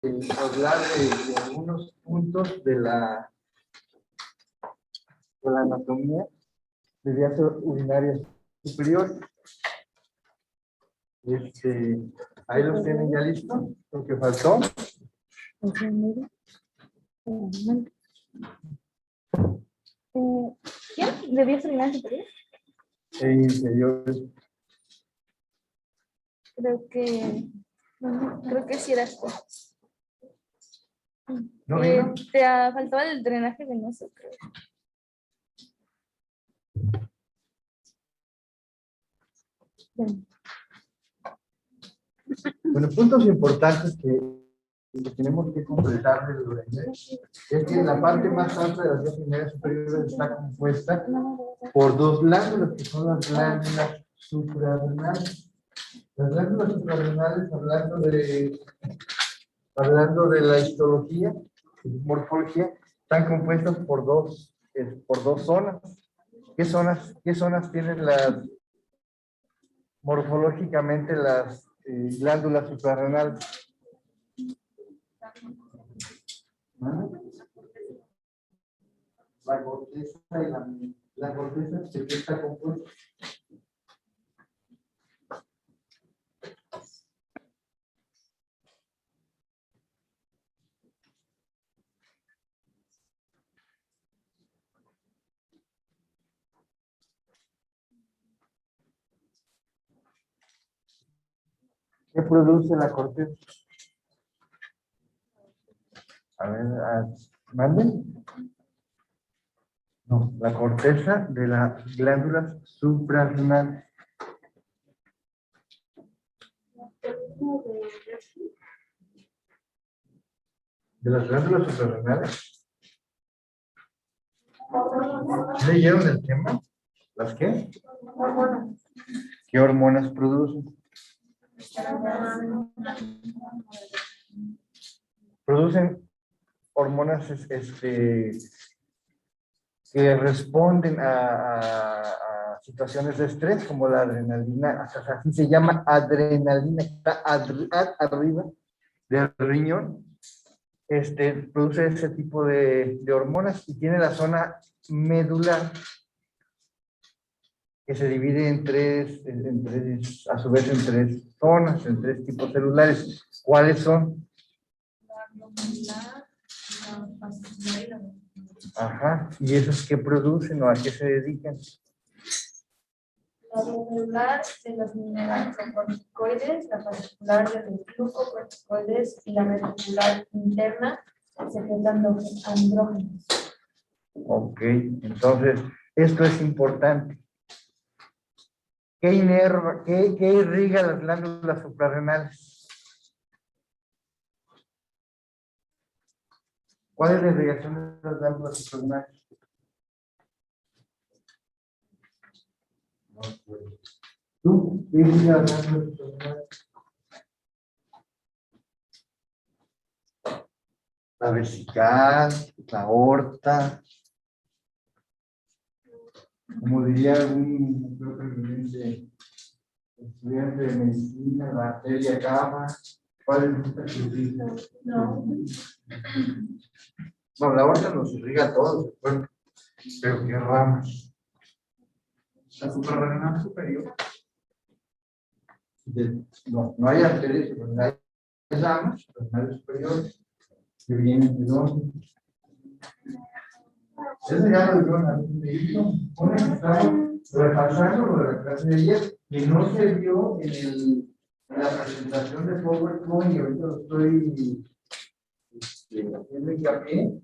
hablar de algunos puntos de la anatomía de vías urinarias superiores. Ahí los tienen ya listos, lo que faltó. ¿Quién? ¿De vías urinarias superiores? Inferiores. Creo que sí eras tú. ¿No vino? Te faltaba el drenaje venoso, creo. Bueno, puntos importantes que tenemos que completar del urinal es que la parte más alta de las vías urinarias superiores está compuesta por dos glándulas, que son las glándulas suprarrenales. Las glándulas suprarrenales, hablando de la histología, morfología, están compuestas por dos zonas. ¿Qué zonas tienen morfológicamente las glándulas suprarrenales? La corteza y la corteza, ¿de qué está compuesta? ¿Qué produce la corteza? A ver, ¿manden? No, la corteza de las glándulas suprarrenales. ¿De las glándulas suprarrenales? ¿Leyeron el tema? ¿Las qué? ¿Qué hormonas producen? Producen hormonas que responden a situaciones de estrés, como la adrenalina, o sea, así se llama adrenalina, que está arriba del riñón, produce ese tipo de hormonas y tiene la zona medular, que se divide a su vez en tres zonas, en tres tipos celulares. ¿Cuáles son? Ajá, ¿y esas qué producen o a qué se dedican? La medular de los mineralocorticoides, la particular de los glucocorticoides y la reticular interna secretando andrógenos. Ok, entonces, esto es importante. ¿Qué irriga las glándulas suprarrenales? ¿Cuál es la irrigación de las glándulas suprarrenales? ¿Tú? ¿Qué irriga las glándulas suprarrenales? La vesical, la aorta. Como diría un estudiante de medicina, la arteria cava. ¿Cuál es esta que irriga? No. No, la aorta nos irriga a todos el cuerpo, pero ¿qué ramas? La suprarrenal superior. No hay arterias superiores, hay ramas suprarrenales superiores que vienen de dónde. Eso ya lo vieron a un medito. Estamos repasando lo de la clase de ayer, que no se vio en la presentación de PowerPoint y ahorita lo estoy haciendo hincapié.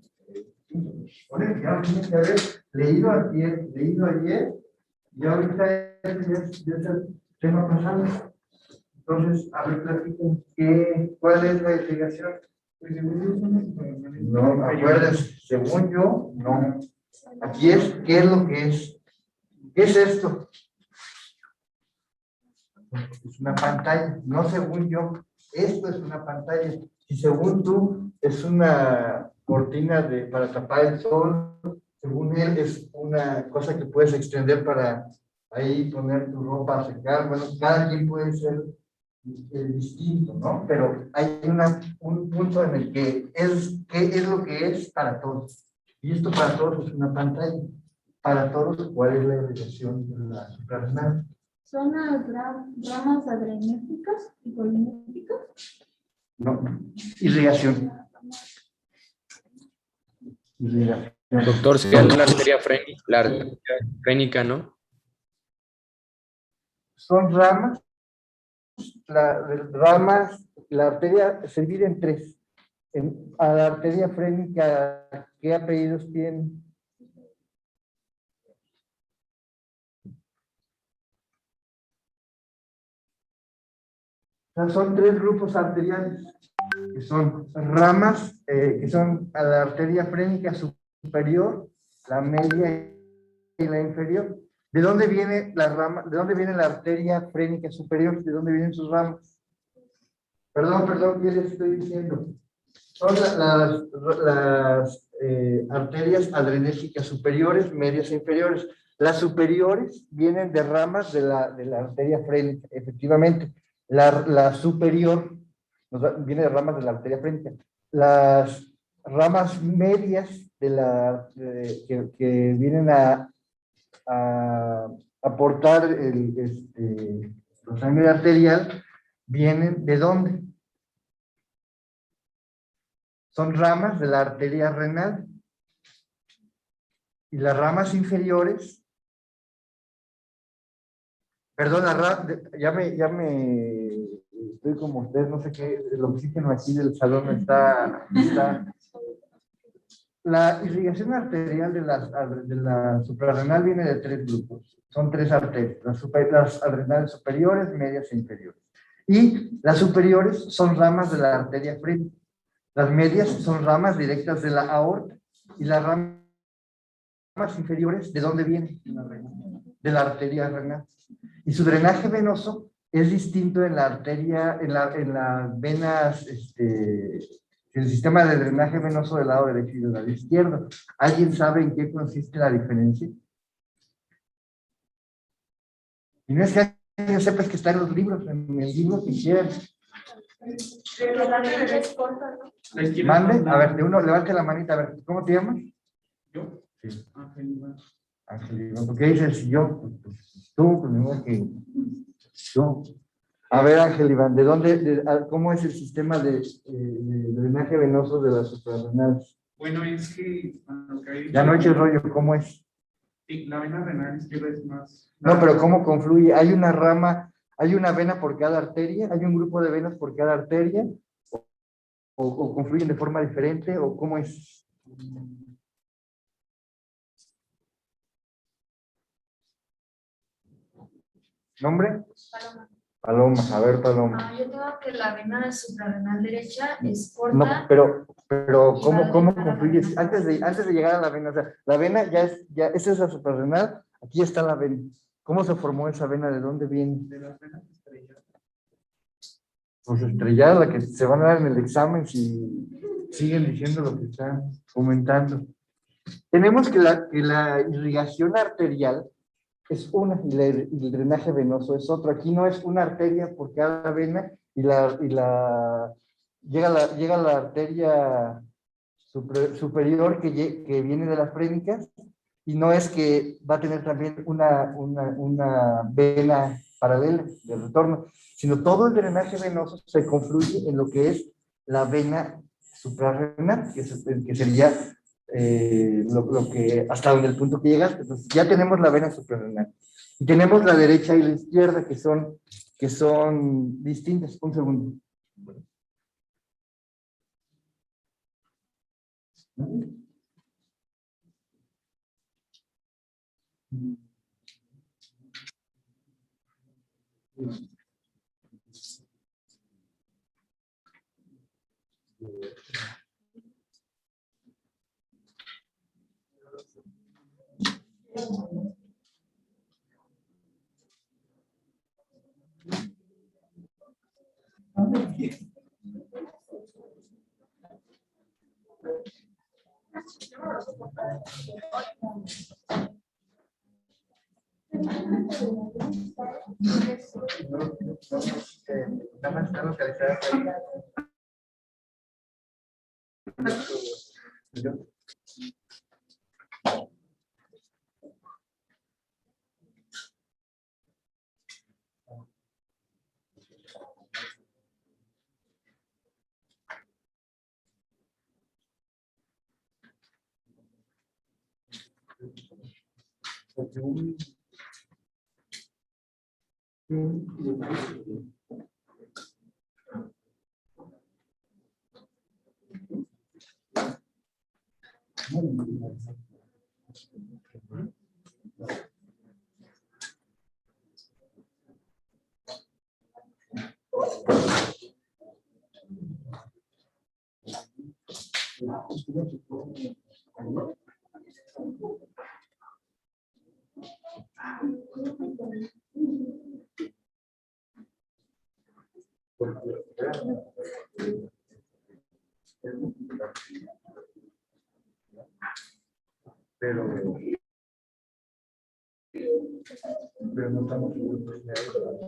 Bueno, ya lo tienen que haber leído ayer, y ahorita ya es el tema pasado. Entonces, a ver, platiquen cuál es la irrigación. No, acuérdense, según yo, no. Aquí es, ¿qué es lo que es? ¿Qué es esto? Es una pantalla, no según yo. Esto es una pantalla. Y según tú, es una cortina para tapar el sol. Según él, es una cosa que puedes extender para ahí poner tu ropa a secar. Bueno, cada quien puede ser distinto, ¿no? Pero hay un punto en el que ¿qué es lo que es para todos? Y esto para todos es una pantalla. Para todos, ¿cuál es la irrigación de la suprarrenal? ¿Son las ramas adrenéticas y colinéticas? No, irrigación. Irrigación. Doctor, sería la arteria frénica, ¿no? Son ramas, la arteria se divide en tres. A la arteria frénica, ¿qué apellidos tiene? O sea, son tres grupos arteriales, que son ramas, que son a la arteria frénica superior, la media y la inferior. ¿De dónde viene la rama? ¿De dónde viene la arteria frénica superior? ¿De dónde vienen sus ramas? Perdón, ¿qué les estoy diciendo? Son las arterias adrenérgicas superiores, medias e inferiores. Las superiores vienen de ramas de la arteria frénica, efectivamente. La superior viene de ramas de la arteria frénica. Las ramas medias que vienen a aportar la sangre arterial, vienen ¿de dónde? Son ramas de la arteria renal. Y las ramas inferiores, perdón, ya me estoy como ustedes, no sé qué, el oxígeno aquí del salón está. La irrigación arterial de la suprarrenal viene de tres grupos. Son tres arterias, las adrenales superiores, medias e inferiores. Y las superiores son ramas de la arteria frénica. Las medias son ramas directas de la aorta. Y las ramas inferiores, ¿de dónde vienen? De la arteria renal. Y su drenaje venoso es distinto en la arteria, en las venas, el sistema de drenaje venoso del lado derecho y del lado izquierdo. ¿Alguien sabe en qué consiste la diferencia? Y no es que alguien sepa, es que está en los libros, en el libro que quieran. La derecha es corta, ¿no? Mande, a ver, de uno, levante la manita, a ver, ¿cómo te llamas? ¿Yo? Sí. Ángel Iván. Ángel Iván, ¿por qué dices yo? Pues tú, pues mismo que yo. A ver, Ángel Iván, ¿cómo es el sistema de drenaje venoso de las suprarrenales? Bueno, es que lo que había dicho, Ya no eches rollo, ¿cómo es? sí, la vena renal izquierda es más. No, pero ¿cómo confluye? ¿Hay una rama, hay una vena por cada arteria? ¿Hay un grupo de venas por cada arteria? ¿O confluyen de forma diferente? ¿O cómo es? ¿Nombre? Paloma, a ver, Paloma. Yo tengo que la vena suprarrenal derecha es corta. No, pero ¿cómo confluye? Antes de llegar a la vena, o sea, la vena esa es la suprarrenal, aquí está la vena. ¿Cómo se formó esa vena? ¿De dónde viene? De las venas estrelladas. Pues estrellada, la que se van a dar en el examen si siguen diciendo lo que están comentando. Tenemos que la irrigación arterial es una y el drenaje venoso es otro. Aquí no es una arteria por cada vena llega la arteria superior que viene de las frénicas y no es que va a tener también una vena paralela de retorno, sino todo el drenaje venoso se confluye en lo que es la vena suprarrenal, que sería lo que hasta donde el punto que llegaste. Entonces ya tenemos la vena suprarrenal y tenemos la derecha y la izquierda que son distintas. Un segundo. Nada más están localizadas ahí. Pero no estamos seguros de eso.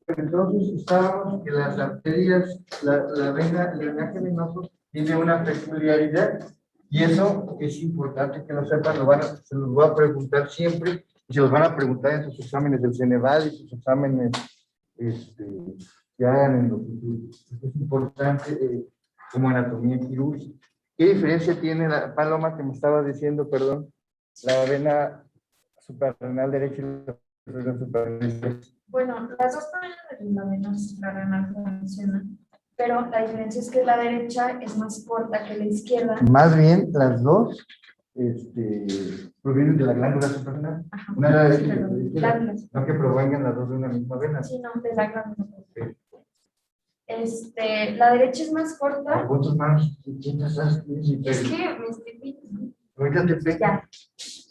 Entonces estábamos que las arterias, la vena, el drenaje venoso tiene una peculiaridad y eso es importante que lo sepan, se los voy a preguntar siempre y se los van a preguntar en sus exámenes del Ceneval y sus exámenes que hagan en los futuros. Es importante como anatomía quirúrgica. ¿Qué diferencia tiene la Paloma que me estaba diciendo, perdón, la vena suprarrenal derecha y la vena suprarrenal izquierda? Bueno, las dos venas de la vena suprarrenal funcionan, pero la diferencia es que la derecha es más corta que la izquierda. Más bien, las dos provienen de la glándula suprarrenal. Ajá. Una de la derecha y Pero, otra de la izquierda. glándulas. No que provengan las dos de una misma vena. Sí, no, de la glándula. La derecha es más corta. ¿Con tus manos? ¿Quién te estás? Es que me estoy picando. Ahorita te pego. Ya.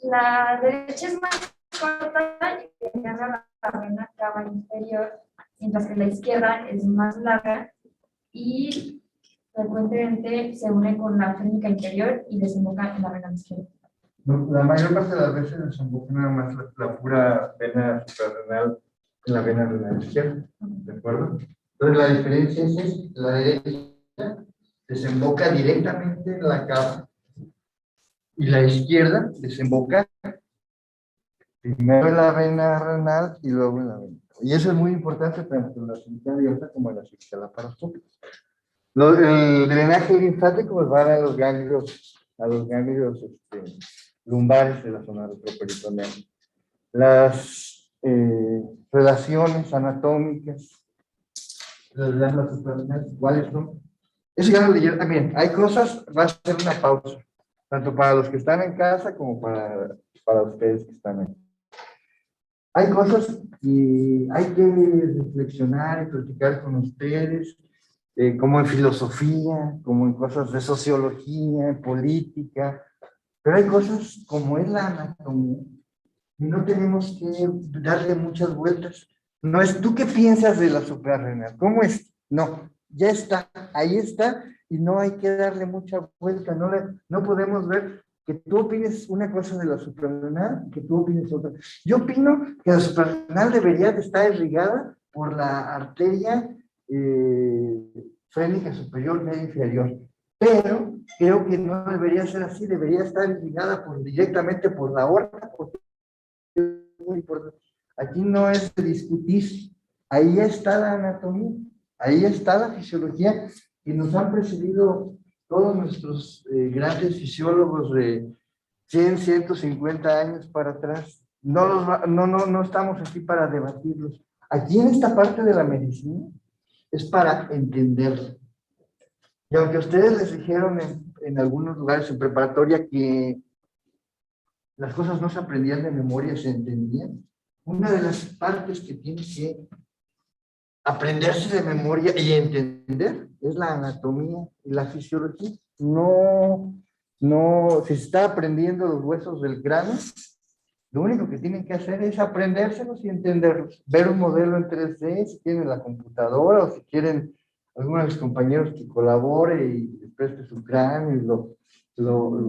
La derecha es más corta y llega a la vena cava inferior, mientras que la izquierda es más larga y frecuentemente se une con la frénica inferior y desemboca en la vena izquierda. No, la mayor parte de las veces desemboca nada más la pura vena suprarrenal en la vena renal izquierda. ¿De acuerdo? Entonces la diferencia es esta. La derecha desemboca directamente en la cava y la izquierda desemboca primero en la vena renal y luego en la vena. Y eso es muy importante tanto en la cirugía abierta como en la cirugía laparoscópica. El drenaje linfático pues, va a los ganglios lumbares de la zona retroperitoneal. Las relaciones anatómicas de las glándulas suprarrenales, ¿cuáles son? Eso ya lo leyeron también. Hay cosas, va a ser una pausa, tanto para los que están en casa como para ustedes que están ahí. Hay cosas que hay que reflexionar y platicar con ustedes, como en filosofía, como en cosas de sociología, en política, pero hay cosas como es la anatomía, y no tenemos que darle muchas vueltas. No es tú qué piensas de la suprarrenal, ¿cómo es? No, ya está, ahí está, y no hay que darle mucha vuelta, no podemos ver que tú opines una cosa de la suprarrenal, que tú opines otra. Yo opino que la suprarrenal debería de estar irrigada por la arteria frénica superior media inferior, pero creo que no debería ser así, debería estar irrigada directamente por la aorta, porque es muy importante. Aquí no es de discutir, ahí está la anatomía, ahí está la fisiología, y nos han precedido todos nuestros grandes fisiólogos de 100, 150 años para atrás. No estamos aquí para debatirlos. Aquí en esta parte de la medicina es para entenderlo. Y aunque ustedes les dijeron en algunos lugares en preparatoria que las cosas no se aprendían de memoria, se entendían, una de las partes que tiene que aprenderse de memoria y entender es la anatomía y la fisiología. No, si se está aprendiendo los huesos del cráneo, lo único que tienen que hacer es aprendérselos y entenderlos. Ver un modelo en 3D, si quieren en la computadora, o si quieren algunos de los compañeros que colabore y les preste su cráneo y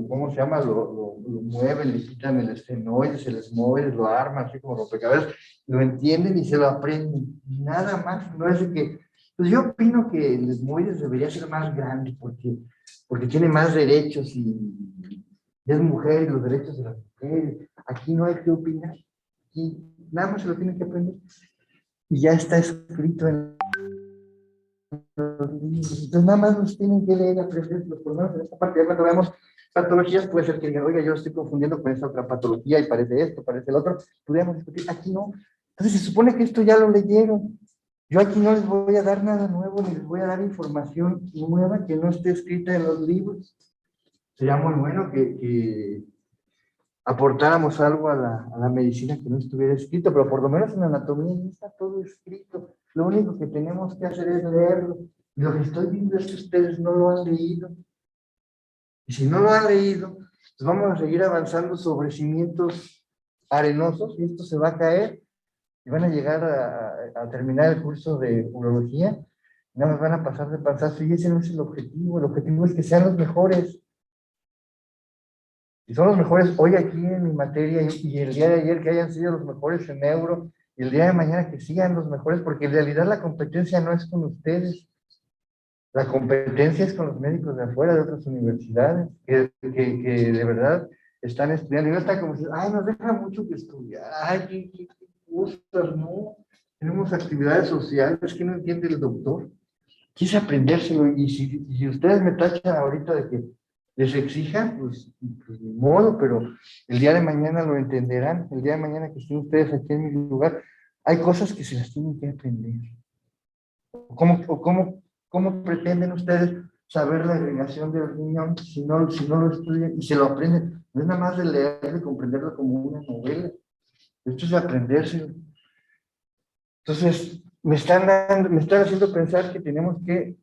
¿cómo se llama? Lo mueven, le quitan el estenoides, el esmoides, lo arman, así como rompecabezas, lo entienden y se lo aprenden. Nada más, no es de que... Pues yo opino que el esmoides debería ser más grande porque tiene más derechos y es mujer y los derechos de las mujeres. Aquí no hay que opinar. Aquí nada más se lo tienen que aprender. Y ya está escrito en los libros. Entonces nada más nos tienen que leer y aprender los problemas en esta parte. Ya cuando veamos patologías puede ser que digan, oiga, yo estoy confundiendo con esta otra patología y parece esto, parece el otro. Podríamos discutir. Aquí no. Entonces se supone que esto ya lo leyeron. Yo aquí no les voy a dar nada nuevo, ni les voy a dar información nueva que no esté escrita en los libros. Sería muy bueno que aportáramos algo a la medicina que no estuviera escrito, pero por lo menos en anatomía no está todo escrito. Lo único que tenemos que hacer es leerlo. Y lo que estoy viendo es que ustedes no lo han leído. Y si no lo han leído, pues vamos a seguir avanzando sobre cimientos arenosos y esto se va a caer y van a llegar a terminar el curso de urología. Nada más van a pasar de panzazo y ese no es el objetivo es que sean los mejores. Y son los mejores hoy aquí en mi materia y el día de ayer que hayan sido los mejores en neuro y el día de mañana que sigan los mejores, porque en realidad la competencia no es con ustedes, la competencia es con los médicos de afuera, de otras universidades, que de verdad están estudiando y no están como diciendo, ay, nos deja mucho que estudiar, ay, qué cosas, no, tenemos actividades sociales que no entiende el doctor, quise aprendérselo y si ustedes me tachan ahorita de que les exijan, pues ni modo, pero el día de mañana lo entenderán, el día de mañana que estén ustedes aquí en mi lugar, hay cosas que se las tienen que aprender. ¿Cómo pretenden ustedes saber la agregación del riñón si no lo estudian y se lo aprenden? No es nada más de leerlo y comprenderlo como una novela, esto es de aprendérselo. Entonces, me están haciendo pensar que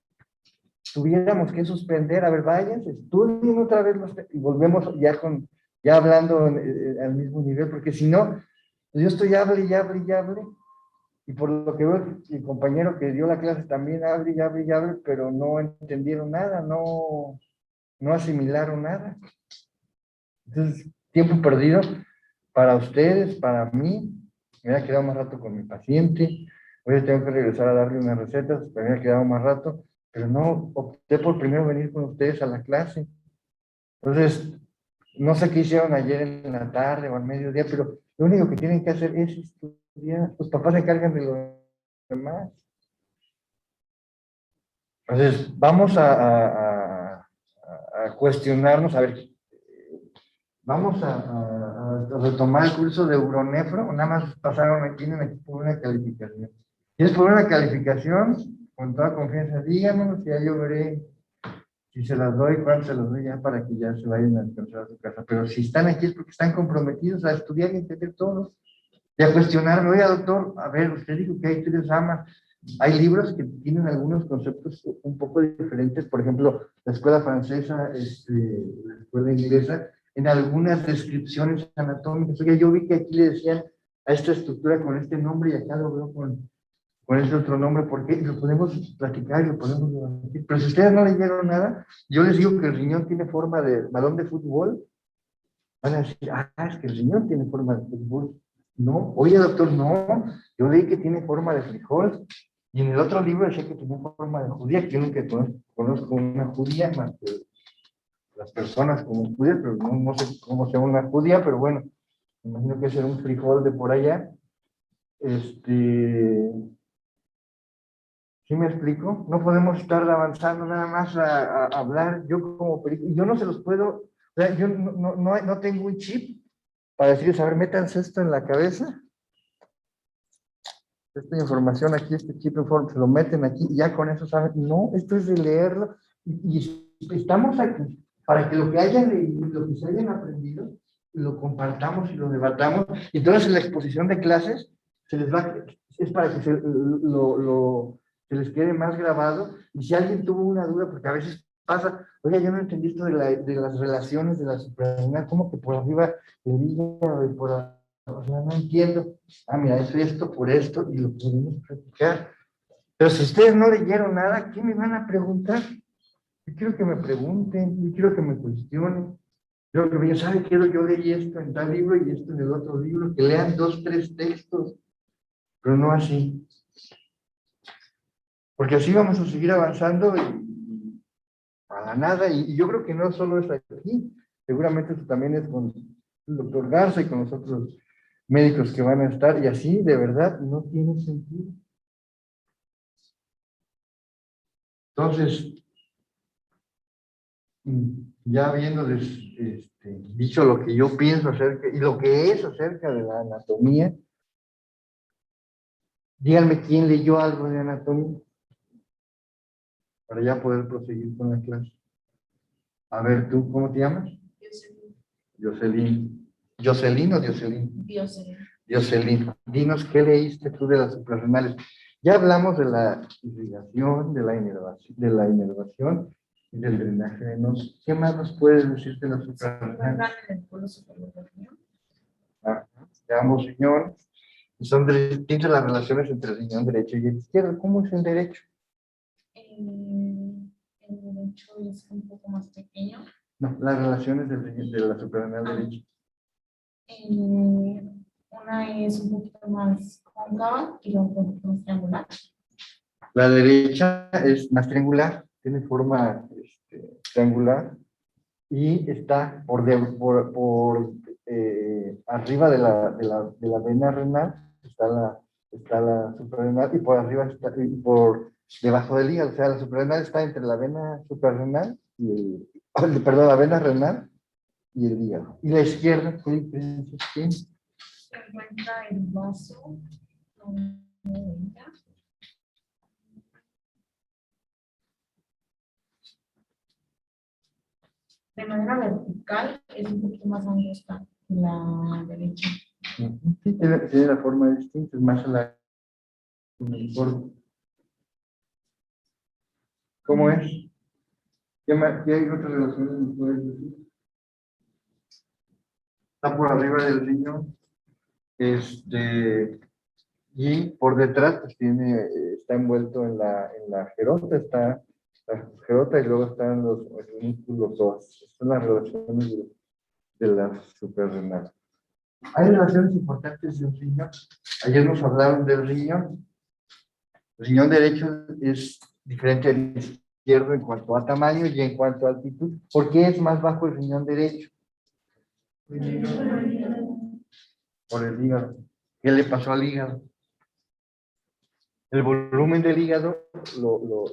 tuviéramos que suspender, a ver, vayan, estudien otra vez y volvemos ya hablando al mismo nivel, porque si no, yo estoy hable y hable y hable, y por lo que veo, el compañero que dio la clase también hable y hable y hable, pero no entendieron nada, no asimilaron nada. Entonces, tiempo perdido para ustedes, para mí, me había quedado más rato con mi paciente, hoy tengo que regresar a darle unas recetas, me había quedado más rato, pero no, opté por primero venir con ustedes a la clase. Entonces, no sé qué hicieron ayer en la tarde o al mediodía, pero lo único que tienen que hacer es estudiar. Los papás se encargan de lo demás. Entonces, vamos a cuestionarnos, a ver, vamos a retomar el curso de uronefro, o nada más vienen aquí por una calificación. Si es por una calificación, con toda confianza, díganos, y ya yo veré si se las doy, cuánto se las doy ya para que ya se vayan a descansar a su casa. Pero si están aquí es porque están comprometidos a estudiar y entender todo. Y a cuestionarme, oiga, doctor, a ver, usted dijo que hay tres ramas. Hay libros que tienen algunos conceptos un poco diferentes, por ejemplo, la escuela francesa, la escuela inglesa, en algunas descripciones anatómicas. Oiga, yo vi que aquí le decían a esta estructura con este nombre y acá lo veo con ese otro nombre, porque lo podemos platicar y lo podemos debatir. Pero si ustedes no leyeron nada, yo les digo que el riñón tiene forma de balón de fútbol, van a decir, es que el riñón tiene forma de fútbol. No, oye doctor, no, yo leí que tiene forma de frijol, y en el otro libro decía que tenía forma de judía, que yo nunca conozco una judía, más que las personas como judías, pero no sé cómo sea una judía, pero bueno, me imagino que es un frijol de por allá. ¿Sí me explico? No podemos estar avanzando nada más a hablar. Yo no se los puedo, o sea, yo no tengo un chip para decirles, a ver, métanse esto en la cabeza. Esta información aquí, este chip se lo meten aquí y ya con eso saben. No, esto es de leerlo. Y estamos aquí para que lo que hayan leído, lo que se hayan aprendido, lo compartamos y lo debatamos. Y entonces en la exposición de clases se es para que se les quede más grabado. Y si alguien tuvo una duda, porque a veces pasa, oiga, yo no entendí esto de las relaciones de la suprarrenal, ¿cómo que por arriba el hígado y por arriba? O sea, no entiendo. Ah, mira, es esto por esto, y lo podemos practicar. Pero si ustedes no leyeron nada, ¿qué me van a preguntar? Yo quiero que me pregunten, yo quiero que me cuestionen. Yo que me digan, ¿sabe qué? Yo leí esto en tal libro y esto en el otro libro, que lean 2, 3 textos, pero no así. Porque así vamos a seguir avanzando y para nada. Y yo creo que no solo es aquí, seguramente eso también es con el doctor Garza y con los otros médicos que van a estar, y así de verdad no tiene sentido. Entonces, ya habiéndoles dicho lo que yo pienso acerca y lo que es acerca de la anatomía, díganme quién leyó algo de anatomía para ya poder proseguir con la clase. A ver, ¿tú cómo te llamas? Jocelyn. ¿Jocelyn o Jocelyn? Jocelyn. Dinos, ¿qué leíste tú de las suprarrenales? Ya hablamos de la irrigación, de la inervación y del drenaje venoso. ¿Qué más nos puedes decir de las suprarrenales? De ambos riñones. Y son distintas las relaciones entre el riñón derecho y el izquierdo. ¿Cómo es el derecho? El derecho es un poco más pequeño. No, las relaciones de la suprarrenal derecha. Una es un poquito más cóncava y la otra un poquito más triangular. La derecha es más triangular, tiene forma triangular y está arriba de la vena renal, está la suprarrenal, y por arriba está, y por debajo del hígado. O sea, la suprarrenal está entre la vena suprarrenal y perdón, la vena renal y el hígado. Y la izquierda, ¿qué diferencia tiene? Se encuentra el vaso de manera vertical, es un poquito más angosta que la derecha. Sí, tiene la forma distinta, es más a la uniforme. ¿Cómo es? ¿Qué hay otras relaciones que puedes decir? Está por arriba del riñón, y por detrás pues está envuelto en la gerota, está la gerota y luego están los músculos dos. Son las relaciones de la suprarrenal. Hay relaciones importantes del riñón. Ayer nos hablaron del riñón. El riñón derecho es diferente al izquierdo en cuanto a tamaño y en cuanto a altitud. ¿Por qué es más bajo el riñón derecho? Por el hígado. ¿Qué le pasó al hígado? El volumen del hígado lo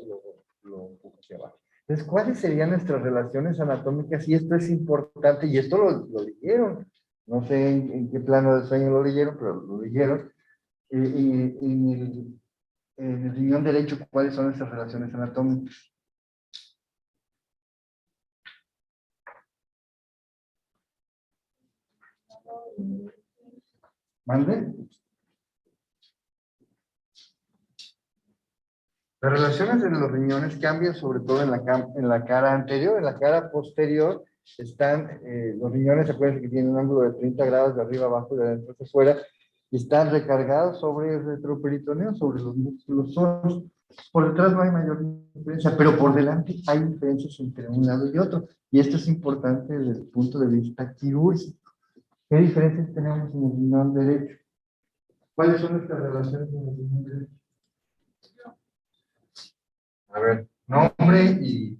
empujó hacia abajo. Entonces, ¿cuáles serían nuestras relaciones anatómicas? Y esto es importante, y esto lo leyeron. No sé en qué plano del sueño lo leyeron, pero lo leyeron. En el riñón derecho, ¿cuáles son nuestras relaciones anatómicas? ¿Mande? Las relaciones de los riñones cambian sobre todo en la cara anterior. En la cara posterior están los riñones, acuérdense que tienen un ángulo de 30 grados de arriba abajo y de adentro hacia afuera, y están recargados sobre el retroperitoneo, sobre los músculos óseos. Por detrás no hay mayor diferencia, pero por delante hay diferencias entre un lado y otro. Y esto es importante desde el punto de vista quirúrgico. ¿Qué diferencias tenemos en el riñón derecho? ¿Cuáles son nuestras relaciones en el riñón derecho? A ver, nombre y...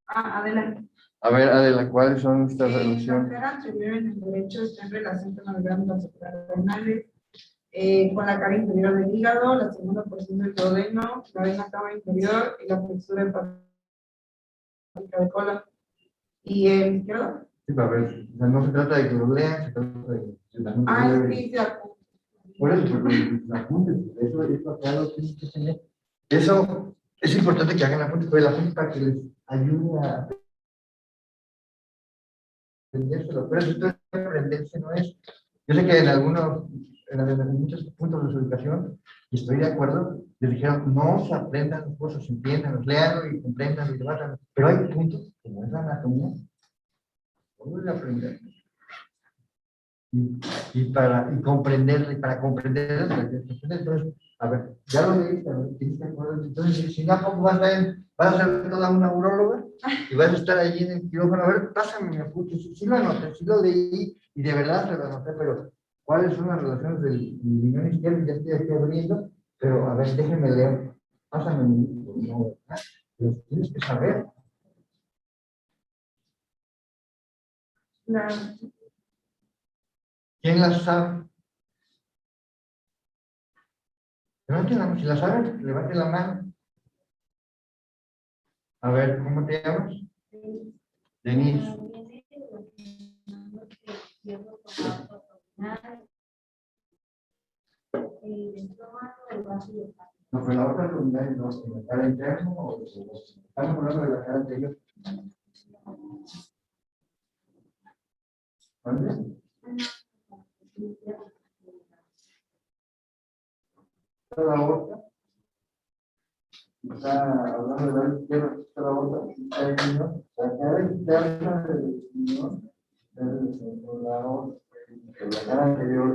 Adelante. A ver, Adela, ¿cuáles son nuestras La relaciones? cara anterior en el derecho está en relación con las glándulas suprarrenales, con la cara inferior del hígado, la segunda porción del duodeno, la vena cava inferior y la flexura hepática del colon. ¿Y el izquierdo? Sí, a ver, o sea, no se trata de que lo lean, se trata de que la gente lo lea. Sí, se apunta. Por eso, pero apuntes, eso acá lo tienen que tener. Eso es importante que hagan apuntes, pero el apunte para que les ayude a aprendérselo. Pero esto es aprenderse, no es. Yo sé que en algunos en muchos puntos de su educación, y estoy de acuerdo, les dijeron, no se aprendan las cosas, entiendan, léanlo y comprendan y debatan. Pero hay puntos, como es la anatomía, ¿cómo de aprender? Y comprender, entonces, a ver, ya lo leíste, entonces, si no, ¿cómo vas a ser toda una uróloga y vas a estar allí en el quirófano? A ver, pásame mi apunte, sí lo anoté, sí lo leí y de verdad se lo anoté, pero ¿cuáles son las relaciones del riñón izquierdo? Ya estoy aquí abriendo, pero a ver, déjeme leer, pásame mi libro, no, ¿verdad? Pero tienes que saber. ¿Quién las sabe? Levanten la mano, si la saben, levanten la mano. A ver, ¿cómo te llamas? Denise. No, pero la otra abdominal no, si la cara interna o estamos hablando de la cara anterior. ¿Dónde? La otra. Está hablando de la izquierda, está la otra. Está el niño. La cara interna del niño. La otra. La cara anterior.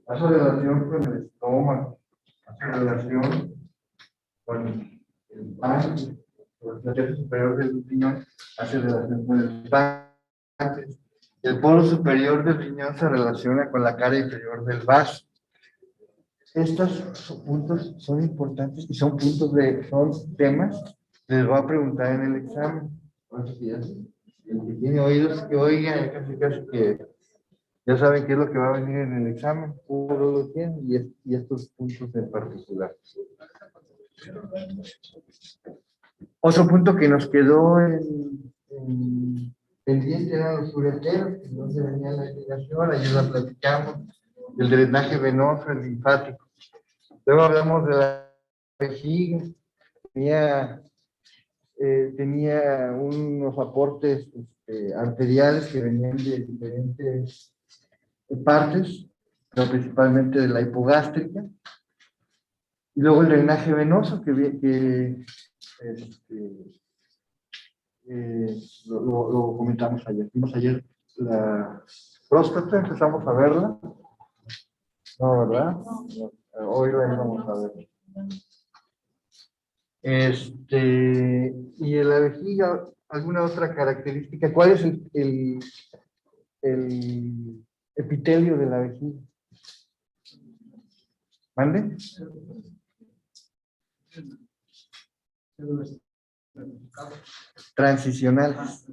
Hace relación con el estómago, hace relación con el páncreas, con la parte superior del riñón, hace relación con el páncreas. El polo superior del riñón se relaciona con la cara inferior del vaso. Estos puntos son importantes y son son temas que les voy a preguntar en el examen. El que tiene oídos que oiga, casi que ya saben qué es lo que va a venir en el examen, uno lo tiene y estos puntos en particular. Otro punto que nos quedó pendiente eran los ureteros, donde venía la irrigación, ayer la platicamos, el drenaje venoso, el linfático. Luego hablamos de la vejiga, tenía unos aportes arteriales que venían de diferentes partes, pero principalmente de la hipogástrica, y luego el drenaje venoso lo comentamos ayer. Vimos ayer la próstata, empezamos a verla. No, ¿verdad? No, hoy la vamos a ver. Y en la vejiga, ¿alguna otra característica? ¿Cuál es el epitelio de la vejiga? ¿Mande? Transicionales.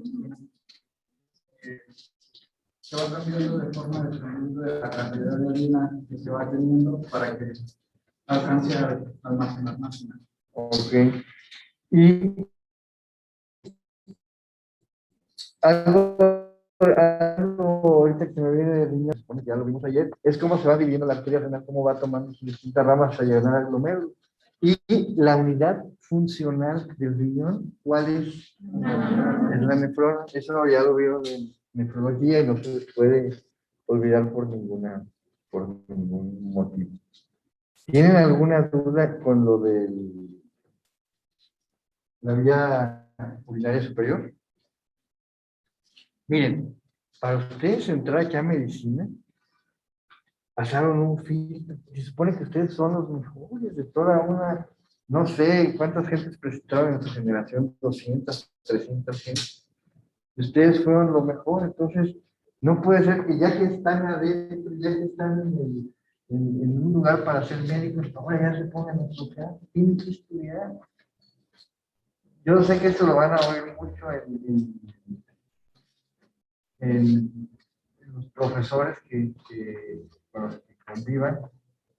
Se va cambiando de forma dependiendo de la cantidad de orina que se va teniendo para que alcance a almacenar más. Ok. Y algo ahorita que me viene de niño, ya lo vimos ayer, es cómo se va dividiendo la arteria renal, cómo va tomando sus distintas ramas hasta llegar al glomérulo. Y la unidad funcional del riñón, ¿cuál es? Es la nefrona. Eso ya lo vieron en nefrología y no se les puede olvidar por ningún motivo. ¿Tienen alguna duda con lo de la vía urinaria superior? Miren, para ustedes entrar aquí a medicina, pasaron un filtro. Se supone que ustedes son los mejores de toda una, no sé cuántas gentes presentaron en su generación, 200, 300 gentes. Ustedes fueron lo mejor, entonces no puede ser que ya que están adentro, ya que están en un lugar para ser médicos, ahora ya se pongan a estudiar, tienen que estudiar. Yo sé que esto lo van a oír mucho en los profesores con los que convivan,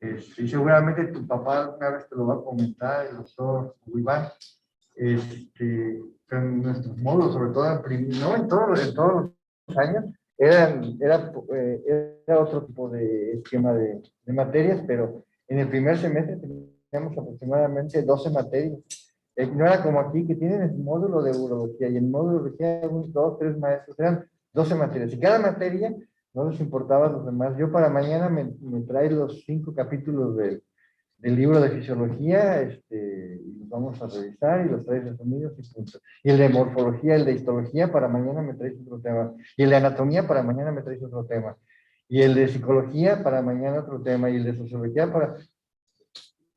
y seguramente tu papá alguna vez te lo va a comentar, el doctor Iván, en nuestros módulos, sobre todo en todos los años, era otro tipo de esquema de materias, pero en el primer semestre teníamos aproximadamente 12 materias. No era como aquí, que tienen el módulo de urología y el módulo de urología, 2, 3 maestros, eran 12 materias. Y cada materia no les importaba a los demás. Yo para mañana me trae los 5 capítulos del libro de fisiología, y los vamos a revisar y los traes resumidos y punto. Y el de morfología, el de histología, para mañana me traes otro tema. Y el de anatomía, para mañana me traes otro tema. Y el de psicología, para mañana otro tema. Y el de sociología, para...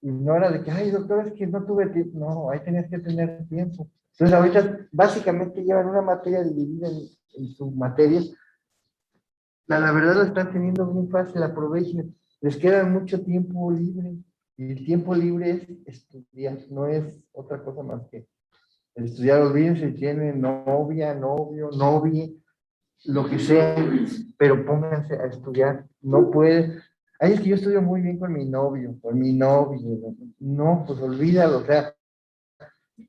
Y no era de que, ay, doctor, es que no tuve tiempo. No, ahí tenías que tener tiempo. Entonces, ahorita, básicamente, llevan una materia dividida en submaterias. La verdad lo están teniendo bien fácil, aprovechen. Les queda mucho tiempo libre. Y el tiempo libre es estudiar, no es otra cosa más que estudiar. Olvídense si tienen novia, novio, novie, lo que sea, pero pónganse a estudiar. No puede. Ay, es que yo estudio muy bien con mi novio, con mi novio. No, pues olvídalo. O sea,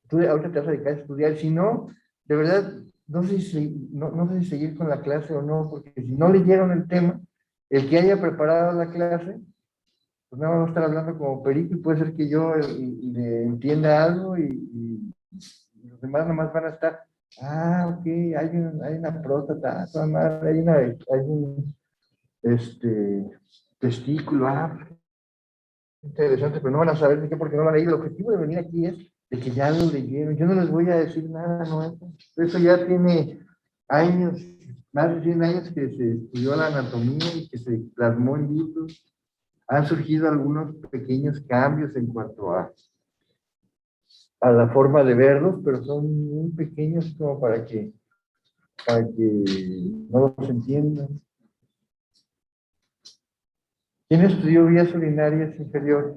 tú ahorita te vas a dedicar a estudiar. Si no, de verdad, no sé no sé si seguir con la clase o no, porque si no leyeron el tema, el que haya preparado la clase, pues no vamos a estar hablando como perico y puede ser que yo le entienda algo y los demás nomás van a estar, ok, hay una próstata, hay un testículo, interesante, pero no van a saber de qué porque no lo han leído. El objetivo de venir aquí es de que ya lo leyeron. Yo no les voy a decir nada nuevo. Eso ya tiene años, más de 100 años que se estudió la anatomía y que se plasmó en libros. Han surgido algunos pequeños cambios en cuanto a la forma de verlos, pero son muy pequeños como para que no los entiendan. ¿Quién estudió vías urinarias inferiores?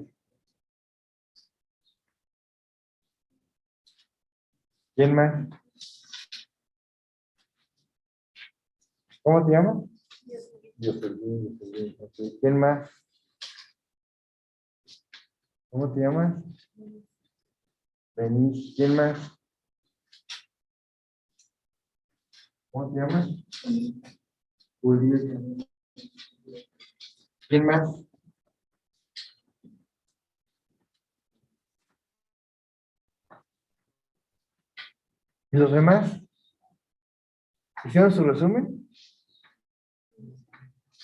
¿Quién más? ¿Cómo te llamas? Jocelyn. Ok. ¿Quién más? ¿Cómo te llamas? Denise. ¿Quién más? ¿Cómo te llamas? Julieta. ¿Quién más? ¿Y los demás? ¿Hicieron su resumen?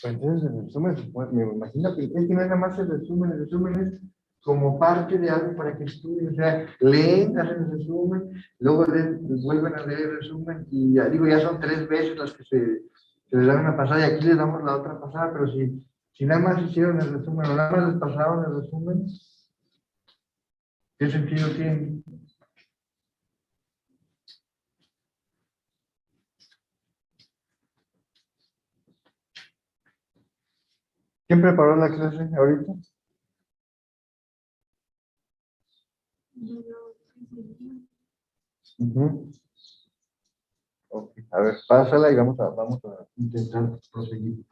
Pues entonces el resumen, pues, me imagino que es que no es nada más el resumen es como parte de algo para que estudien, o sea, leen, hacen el resumen, luego vuelven a leer el resumen y ya digo, ya son 3 veces las que se les dan una pasada y aquí les damos la otra pasada, pero si nada más hicieron el resumen o nada más les pasaron el resumen, ¿qué sentido tiene? ¿Quién preparó la clase ahorita? Ujú. Ok, a ver, pásala y vamos a intentar proseguir.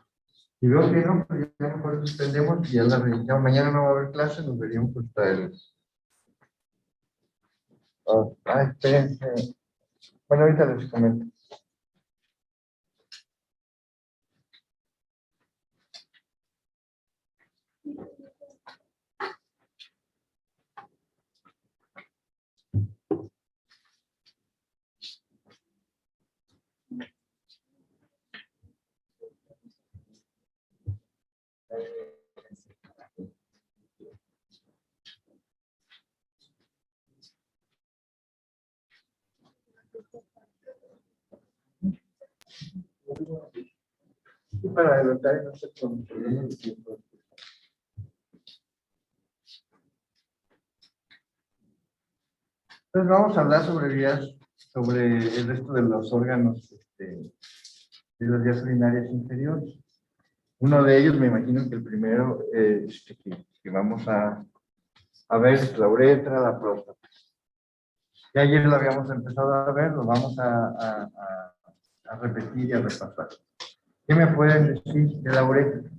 Si veo que no, pues ya mejor suspendemos y ya la revisamos. Mañana no va a haber clase, nos veríamos hasta el... espérense. Bueno, ahorita les comento. Y para adelantar y no sé con problemas de tiempo. Entonces vamos a hablar sobre el resto de los órganos de las vías urinarias inferiores. Uno de ellos, me imagino que el primero que vamos a ver es la uretra, la próstata. Ya ayer lo habíamos empezado a ver, lo vamos a repetir y a repasar. ¿Qué me pueden decir de la uretra?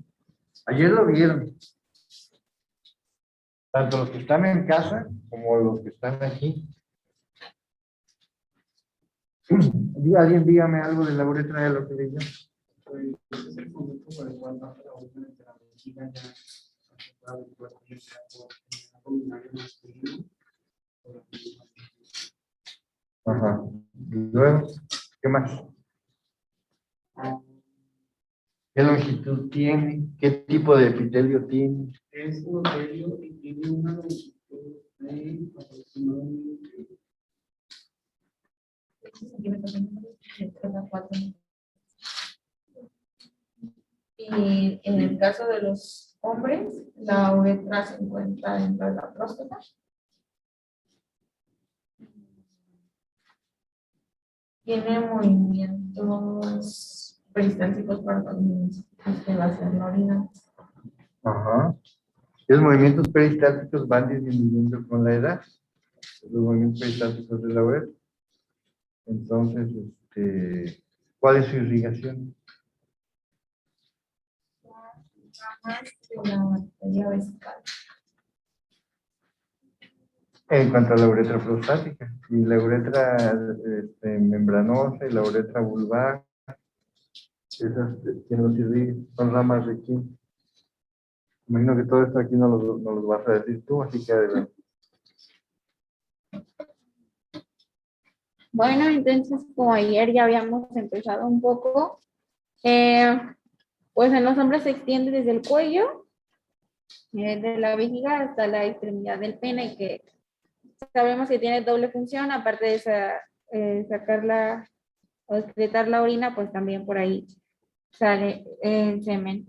Ayer lo vieron. Tanto los que están en casa como los que están aquí. Alguien dígame algo de la uretra de lo que leyó. Pues es el conducto por el cual baja la orina de la vejiga ya afectada del cuerpo, ya sea por el abdominal masculino o la misma. Ajá. Y luego, ¿qué más? ¿Qué longitud tiene? ¿Qué tipo de epitelio tiene? Es urotelio y tiene una longitud de aproximadamente Y en el caso de los hombres, la uretra se encuentra dentro de la próstata. Tiene movimientos peristálticos para los niños. Este va a ser la orina. Ajá. Los movimientos peristálticos van disminuyendo con la edad. Los movimientos peristálticos de la uretra. Entonces, ¿cuál es su irrigación? Ramas de la arteria vesical. En cuanto a la uretra prostática, y la uretra membranosa y la uretra vulvar, esas, ¿quién los irriga? Son ramas de quién. Imagino que todo esto aquí no los vas a decir tú, así que adelante. Bueno, entonces como ayer ya habíamos empezado un poco, pues en los hombres se extiende desde el cuello, de la vejiga hasta la extremidad del pene, que sabemos que tiene doble función, aparte de sacar o excretar la orina, pues también por ahí sale el semen.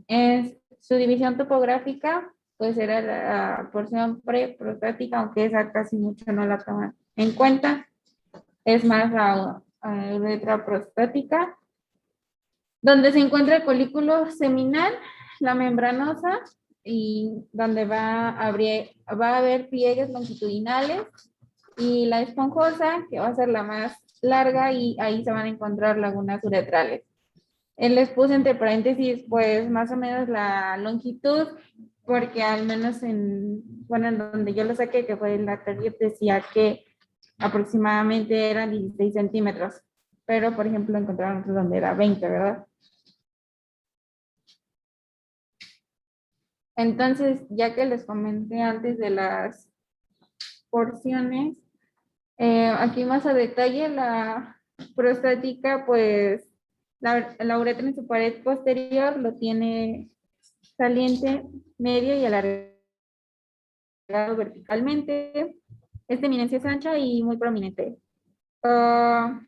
Su división topográfica, pues era la porción preprostática, aunque esa casi mucho no la toman en cuenta. Es más la uretra prostática, donde se encuentra el folículo seminal, la membranosa, y donde va a haber pliegues longitudinales, y la esponjosa, que va a ser la más larga, y ahí se van a encontrar lagunas uretrales. Les puse entre paréntesis, pues más o menos la longitud, porque al menos en donde yo lo saqué, que fue en la Target, decía que aproximadamente eran 16 centímetros, pero por ejemplo encontraron otros donde era 20, ¿verdad? Entonces, ya que les comenté antes de las porciones, aquí más a detalle, la prostática, pues la uretra en su pared posterior lo tiene saliente, medio y alargado verticalmente. Esta eminencia es ancha y muy prominente. La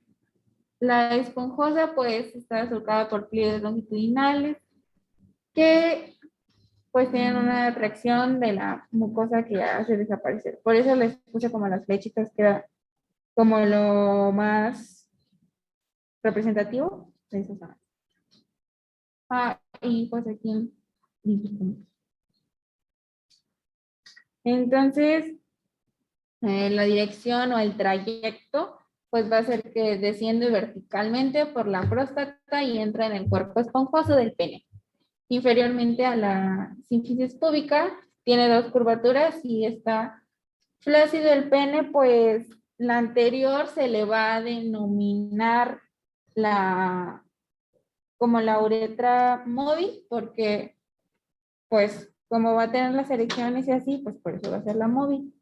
esponjosa pues está surcada por pliegues longitudinales que pues tienen una reacción de la mucosa que hace desaparecer. Por eso les puse como las flechitas, que era como lo más representativo de esa zona. Y pues aquí. Entonces, la dirección o el trayecto pues va a ser que desciende verticalmente por la próstata y entra en el cuerpo esponjoso del pene. Inferiormente a la sínfisis púbica, tiene dos curvaturas y está flácido el pene, pues la anterior se le va a denominar como la uretra móvil, porque pues como va a tener las erecciones y así, pues por eso va a ser la móvil.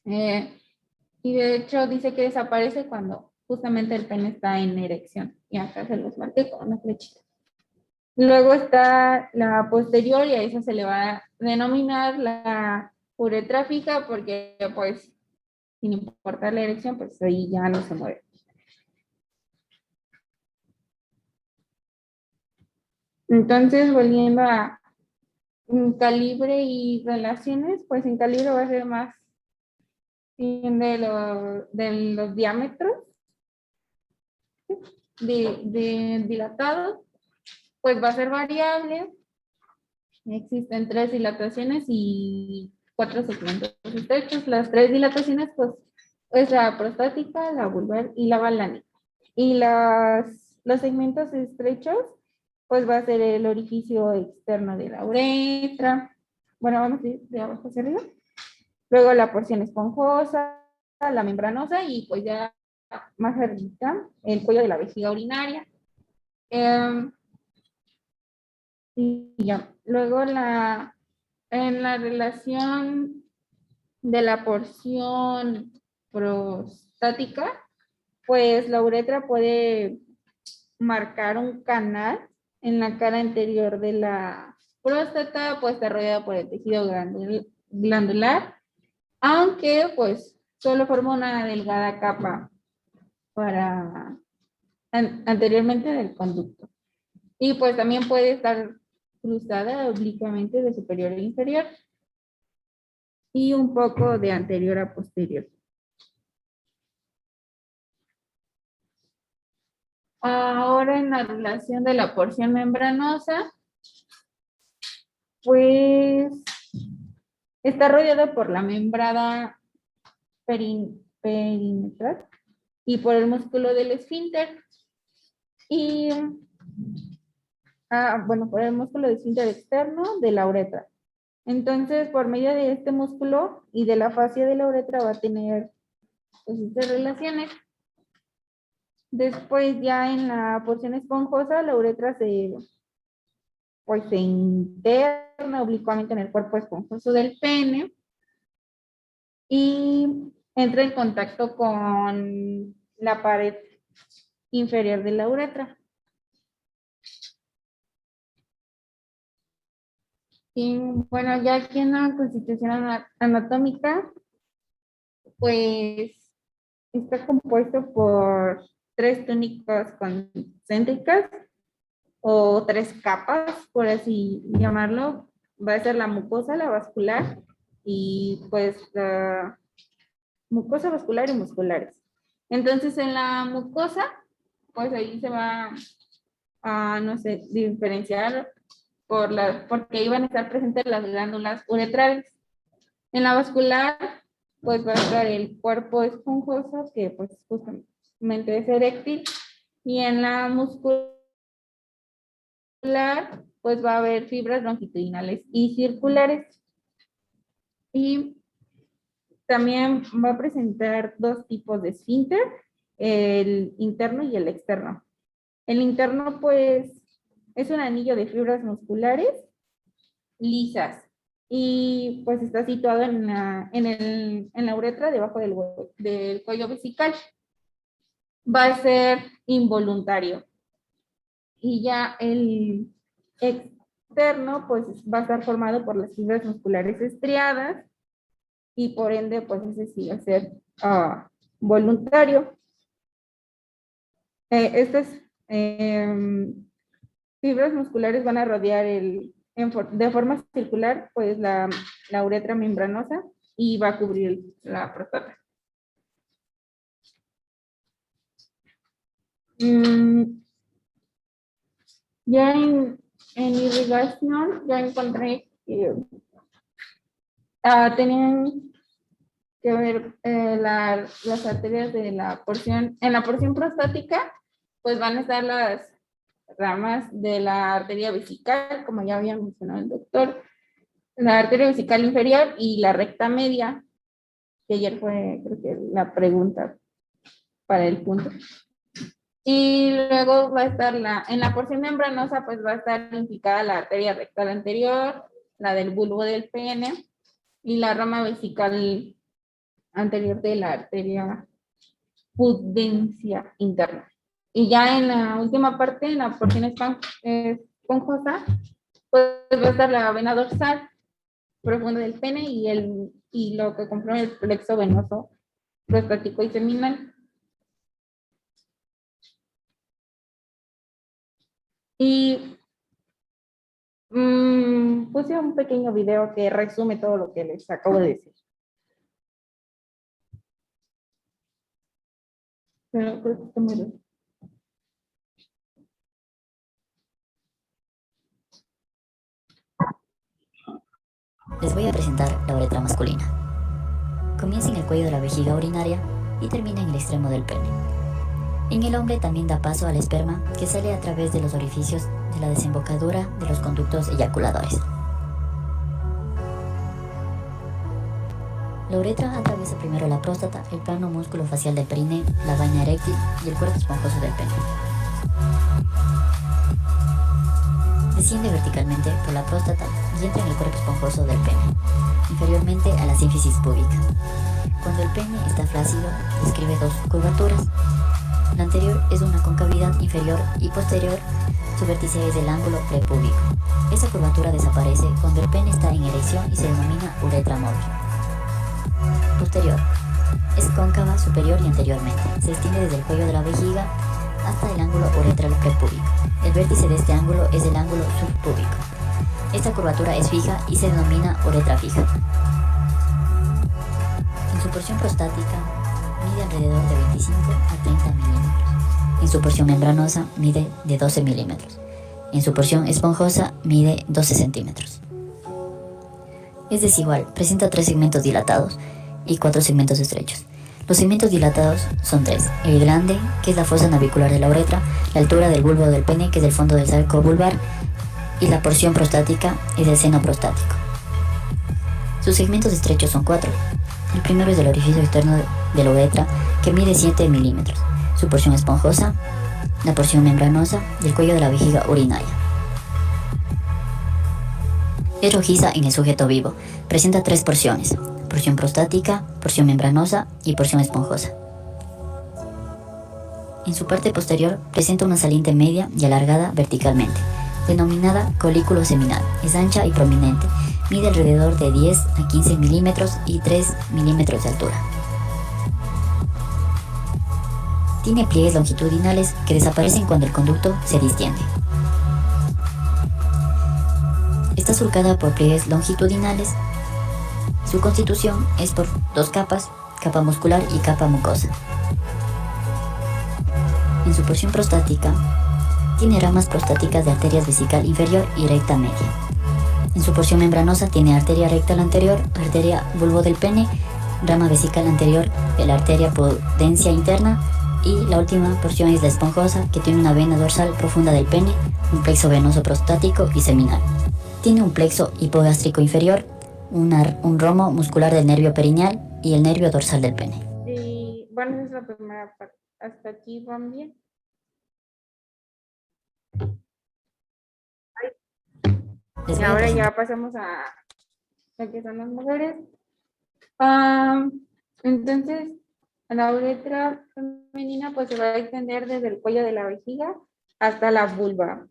Y de hecho dice que desaparece cuando justamente el pene está en erección. Y acá se los marqué con una flechita. Luego está la posterior y a esa se le va a denominar la uretra fija, porque pues sin importar la erección, pues ahí ya no se mueve. Entonces, volviendo a calibre y relaciones, pues en calibre va a ser más de los diámetros de dilatado, pues va a ser variable. Existen 3 dilataciones y 4 segmentos estrechos. Las 3 dilataciones, pues, es la prostática, la vulvar y la balánica. Y los segmentos estrechos, pues va a ser el orificio externo de la uretra. Bueno, vamos a ir de abajo hacia arriba. Luego la porción esponjosa, la membranosa y pues ya más arriba el cuello de la vejiga urinaria. Y ya. Luego en la relación de la porción prostática, pues la uretra puede marcar un canal en la cara anterior de la próstata, pues está rodeada por el tejido glandular, aunque pues solo forma una delgada capa anteriormente del conducto. Y pues también puede estar cruzada oblicuamente de superior a inferior y un poco de anterior a posterior. Ahora en la relación de la porción membranosa, pues está rodeada por la membrana perimetral y por el músculo del esfínter y por el músculo del esfínter externo de la uretra. Entonces, por medio de este músculo y de la fascia de la uretra va a tener pues, estas relaciones. Después, ya en la porción esponjosa, la uretra se interna oblicuamente en el cuerpo esponjoso del pene y entra en contacto con la pared inferior de la uretra. Y bueno, ya aquí en la constitución anatómica, pues está compuesto por 3 túnicas concéntricas o 3 capas, por así llamarlo. Va a ser la mucosa, la vascular y pues la mucosa vascular y musculares. Entonces en la mucosa, pues ahí se va a, diferenciar porque ahí van a estar presentes las glándulas uretrales. En la vascular, pues va a estar el cuerpo esponjoso, que pues justamente es eréctil, y en la muscular, pues va a haber fibras longitudinales y circulares. Y también va a presentar 2 tipos de esfínter, el interno y el externo. El interno, pues, es un anillo de fibras musculares lisas y pues está situado en la uretra debajo del cuello vesical. Va a ser involuntario. Y ya el externo pues va a estar formado por las fibras musculares estriadas y por ende pues ese sí va a ser voluntario. Estas fibras musculares van a rodear de forma circular pues la uretra membranosa y va a cubrir la próstata. Ya en irrigación ya encontré que tenían que ver las arterias de la porción, en la porción prostática, pues van a estar las ramas de la arteria vesical, como ya había mencionado el doctor, la arteria vesical inferior y la recta media, que ayer fue, creo que, la pregunta para el punto. Y luego va a estar en la porción membranosa, pues va a estar implicada la arteria rectal anterior, la del bulbo del pene y la rama vesical anterior de la arteria pudencia interna. Y ya en la última parte, en la porción esponjosa, pues va a estar la vena dorsal profunda del pene y lo que compone el plexo venoso prostático y seminal. Y puse un pequeño video que resume todo lo que les acabo de decir. Pero creo que está muy bien. Les voy a presentar la uretra masculina. Comienza en el cuello de la vejiga urinaria y termina en el extremo del pene. En el hombre también da paso al esperma que sale a través de los orificios de la desembocadura de los conductos eyaculadores. La uretra atraviesa primero la próstata, el plano músculo facial del perine, la vaina eréctil y el cuerpo esponjoso del pene. Desciende verticalmente por la próstata y entra en el cuerpo esponjoso del pene, inferiormente a la sínfisis púbica. Cuando el pene está flácido, describe 2 curvaturas. La anterior es una concavidad inferior y posterior, su vértice es el ángulo prepúbico. Esa curvatura desaparece cuando el pene está en erección y se denomina uretra móvil. Posterior. Es cóncava superior y anteriormente. Se extiende desde el cuello de la vejiga hasta el ángulo uretral prepúbico. El vértice de este ángulo es el ángulo subpúbico. Esta curvatura es fija y se denomina uretra fija. En su porción prostática mide alrededor de 25 a 30 milímetros. En su porción membranosa mide de 12 milímetros. En su porción esponjosa mide 12 centímetros. Es desigual, presenta 3 segmentos dilatados y 4 segmentos estrechos. Los segmentos dilatados son 3. El glande, que es la fosa navicular de la uretra, la altura del bulbo del pene, que es el fondo del saco vulvar, y la porción prostática es el seno prostático. Sus segmentos estrechos son 4. El primero es el orificio externo de la uretra, que mide 7 milímetros. Su porción esponjosa, la porción membranosa y el cuello de la vejiga urinaria. Es rojiza en el sujeto vivo. Presenta 3 porciones: porción prostática, porción membranosa y porción esponjosa. En su parte posterior presenta una saliente media y alargada verticalmente, denominada colículo seminal. Es ancha y prominente. Mide alrededor de 10 a 15 milímetros y 3 milímetros de altura. Tiene pliegues longitudinales que desaparecen cuando el conducto se distiende. Está surcada por pliegues longitudinales. Su constitución es por 2 capas, capa muscular y capa mucosa. En su porción prostática, tiene ramas prostáticas de arterias vesical inferior y recta media. En su porción membranosa tiene arteria rectal anterior, arteria bulbo del pene, rama vesical anterior de la arteria pudencia interna, y la última porción es la esponjosa, que tiene una vena dorsal profunda del pene, un plexo venoso prostático y seminal. Tiene un plexo hipogástrico inferior, un romo muscular del nervio perineal y el nervio dorsal del pene. Y bueno, esa es la primera parte. Hasta aquí van bien. Les Y voy a ahora presentar. ya pasamos a lo que son las mujeres. Entonces, la uretra femenina pues se va a extender desde el cuello de la vejiga hasta la vulva.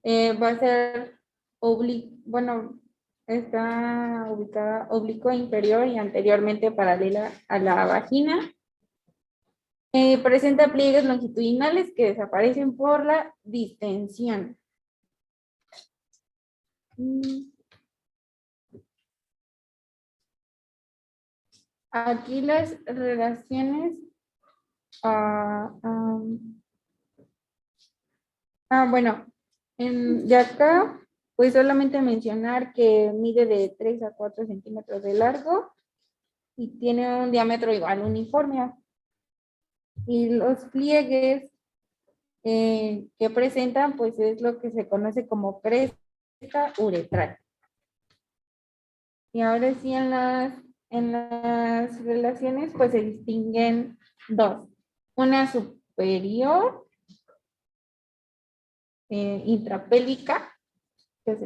Va a ser está ubicada oblicuo inferior y anteriormente paralela a la vagina. Presenta pliegues longitudinales que desaparecen por la distensión. Aquí las relaciones. Bueno, de acá, pues solamente mencionar que mide de 3 a 4 centímetros de largo y tiene un diámetro igual uniforme. Y los pliegues que presentan, pues es lo que se conoce como cresta uretral. Y ahora sí, en las relaciones, pues se distinguen 2. Una superior, intrapélvica, que es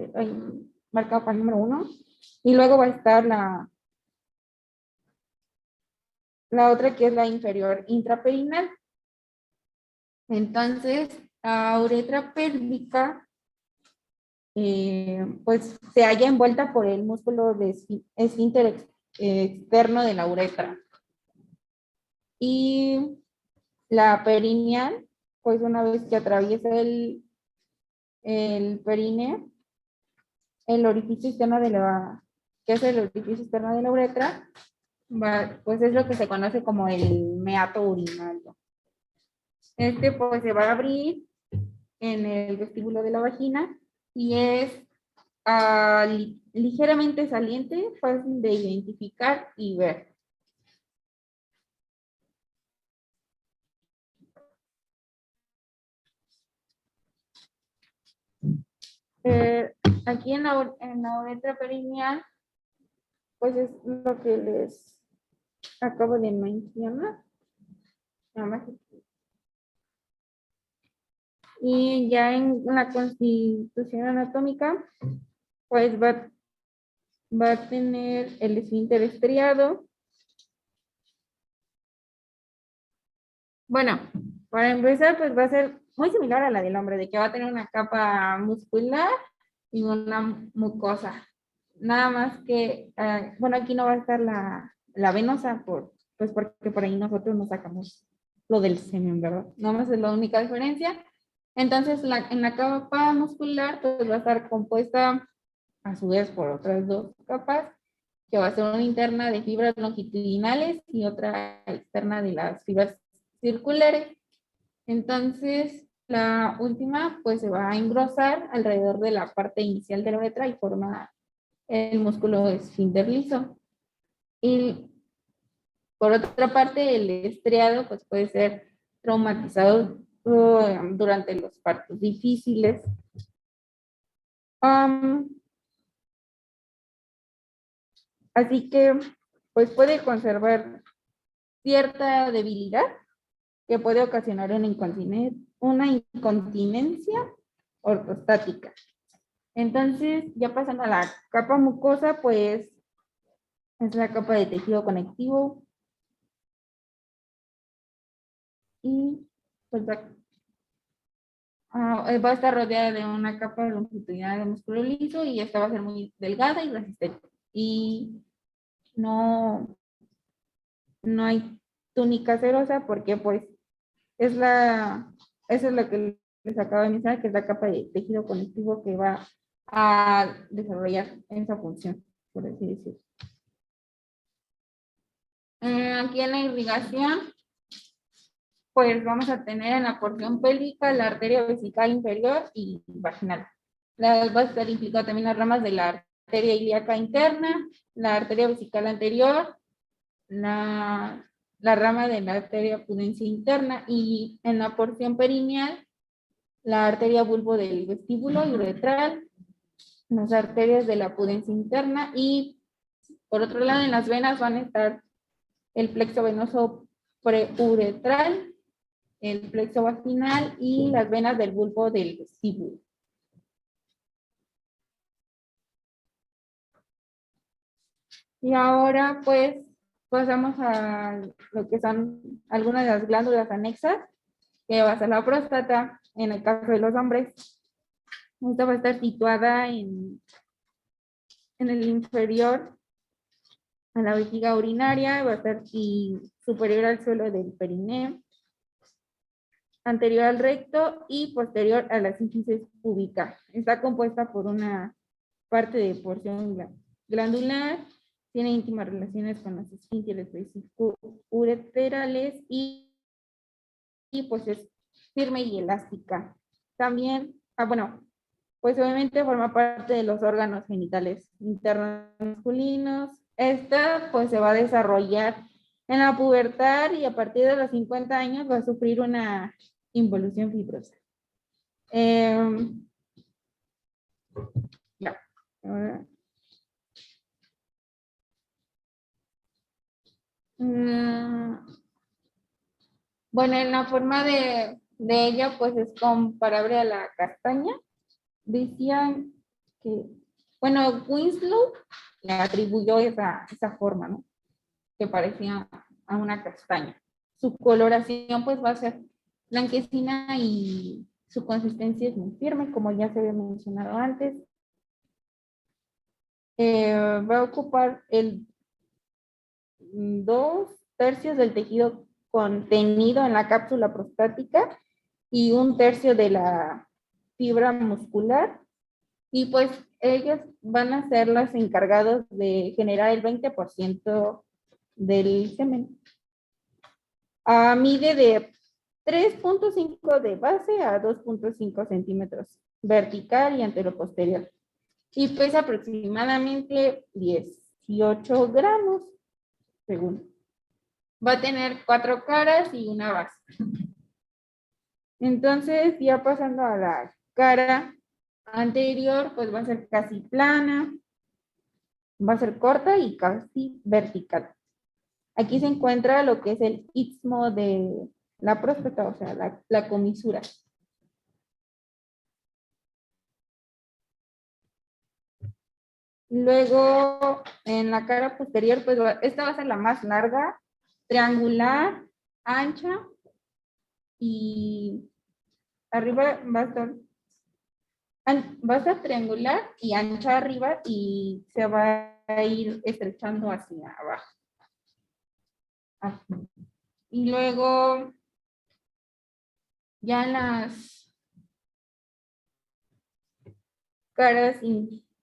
marcado para el número 1, y luego va a estar la otra, que es la inferior, intraperinal. Entonces, la uretra pélvica pues se halla envuelta por el músculo de esfínter externo de la uretra. Y la perineal, pues una vez que atraviesa el perineo, el orificio externo que es el orificio externo de la uretra, pues es lo que se conoce como el meato urinario. Pues se va a abrir en el vestíbulo de la vagina y es ligeramente saliente, fácil de identificar y ver. Aquí en la uretra perineal, pues es lo que les acabo de mencionar. Nada más. Y ya en la constitución anatómica, pues va a tener el esfínter estriado. Bueno, Para empezar, pues va a ser muy similar a la del hombre, de que va a tener una capa muscular y una mucosa. Nada más que, bueno, aquí no va a estar la venosa, pues porque por ahí nosotros nos sacamos lo del semen, ¿verdad? Nada más es la única diferencia. Entonces, en la capa muscular, pues va a estar compuesta a su vez por otras dos capas, que va a ser una interna de fibras longitudinales y otra externa de las fibras circulares. Entonces, la última pues se va a engrosar alrededor de la parte inicial de la uretra y forma el músculo esfínter liso. Y por otra parte, el estriado pues puede ser traumatizado durante los partos difíciles. Así que pues puede conservar cierta debilidad que puede ocasionar una incontinencia ortostática. Entonces, ya pasando a la capa mucosa, pues es la capa de tejido conectivo y pues va a estar rodeada de una capa longitudinal de músculo liso y esta va a ser muy delgada y resistente. Y no hay túnica serosa porque pues esa es lo que les acabo de mencionar, que es la capa de tejido conectivo que va a desarrollar esa función, por así decirlo. Aquí en la irrigación, pues vamos a tener en la porción pélvica la arteria vesical inferior y vaginal. Va a estar implicado también las ramas de la arteria ilíaca interna, la arteria vesical anterior, la rama de la arteria pudensia interna y en la porción perineal, la arteria bulbo del vestíbulo y uretral, las arterias de la pudensia interna y por otro lado en las venas van a estar el plexo venoso preuretral, el plexo vaginal y las venas del bulbo del vestíbulo. Y ahora pues pasamos a lo que son algunas de las glándulas anexas, que va a ser la próstata en el caso de los hombres. Esta va a estar situada en el inferior a la vejiga urinaria, va a estar superior al suelo del perineo, anterior al recto y posterior a la sínfisis púbica. Está compuesta por una parte de porción glandular, tiene íntimas relaciones con los esfínteres ureterales y pues es firme y elástica. También, pues obviamente forma parte de los órganos genitales internos masculinos. Esta pues se va a desarrollar en la pubertad y a partir de los 50 años va a sufrir una involución fibrosa. Bueno, en la forma de ella pues es comparable a la castaña. Decían que, bueno, Winslow le atribuyó esa forma, ¿no? Que parecía a una castaña. Su coloración pues va a ser blanquecina y su consistencia es muy firme, como ya se había mencionado antes. Va a ocupar el 2/3 del tejido contenido en la cápsula prostática y 1/3 de la fibra muscular. Y pues ellos van a ser los encargados de generar el 20% del semen. Mide de 3.5 de base a 2.5 centímetros vertical y anteroposterior. Y pesa aproximadamente 18 gramos, según. Va a tener 4 caras y una base. Entonces, ya pasando a la cara anterior, pues va a ser casi plana, va a ser corta y casi vertical. Aquí se encuentra lo que es el istmo de la próstata, o sea, la comisura. Luego, en la cara posterior, pues esta va a ser la más larga, triangular, ancha y arriba va a estar triangular y ancha arriba y se va a ir estrechando hacia abajo. Así. Y luego ya las caras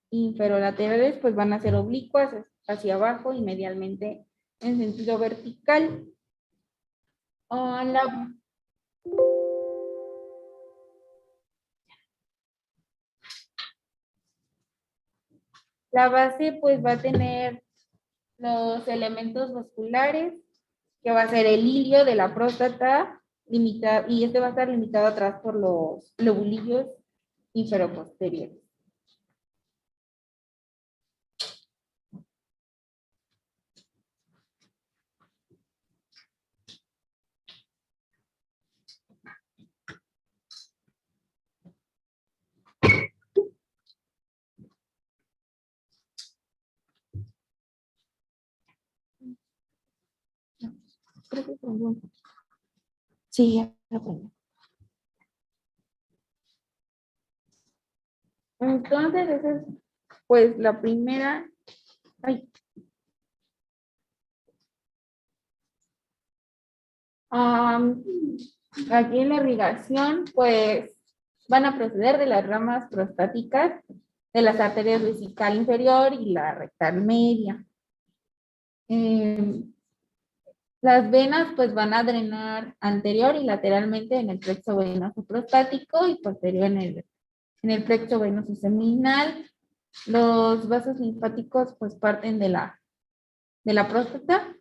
inferolaterales pues van a ser oblicuas hacia abajo y medialmente en sentido vertical. La base pues va a tener los elementos vasculares, que va a ser el hilio de la próstata, y este va a estar limitado atrás por los lobulillos inferoposteriores. Sí, ya aprendí. Entonces, esa es pues la primera. Ay. Aquí en la irrigación, pues van a proceder de las ramas prostáticas, de las arterias vesical inferior y la rectal media. Las venas pues van a drenar anterior y lateralmente en el plexo venoso prostático y posterior en el plexo venoso seminal. Los vasos linfáticos pues parten de la próstata.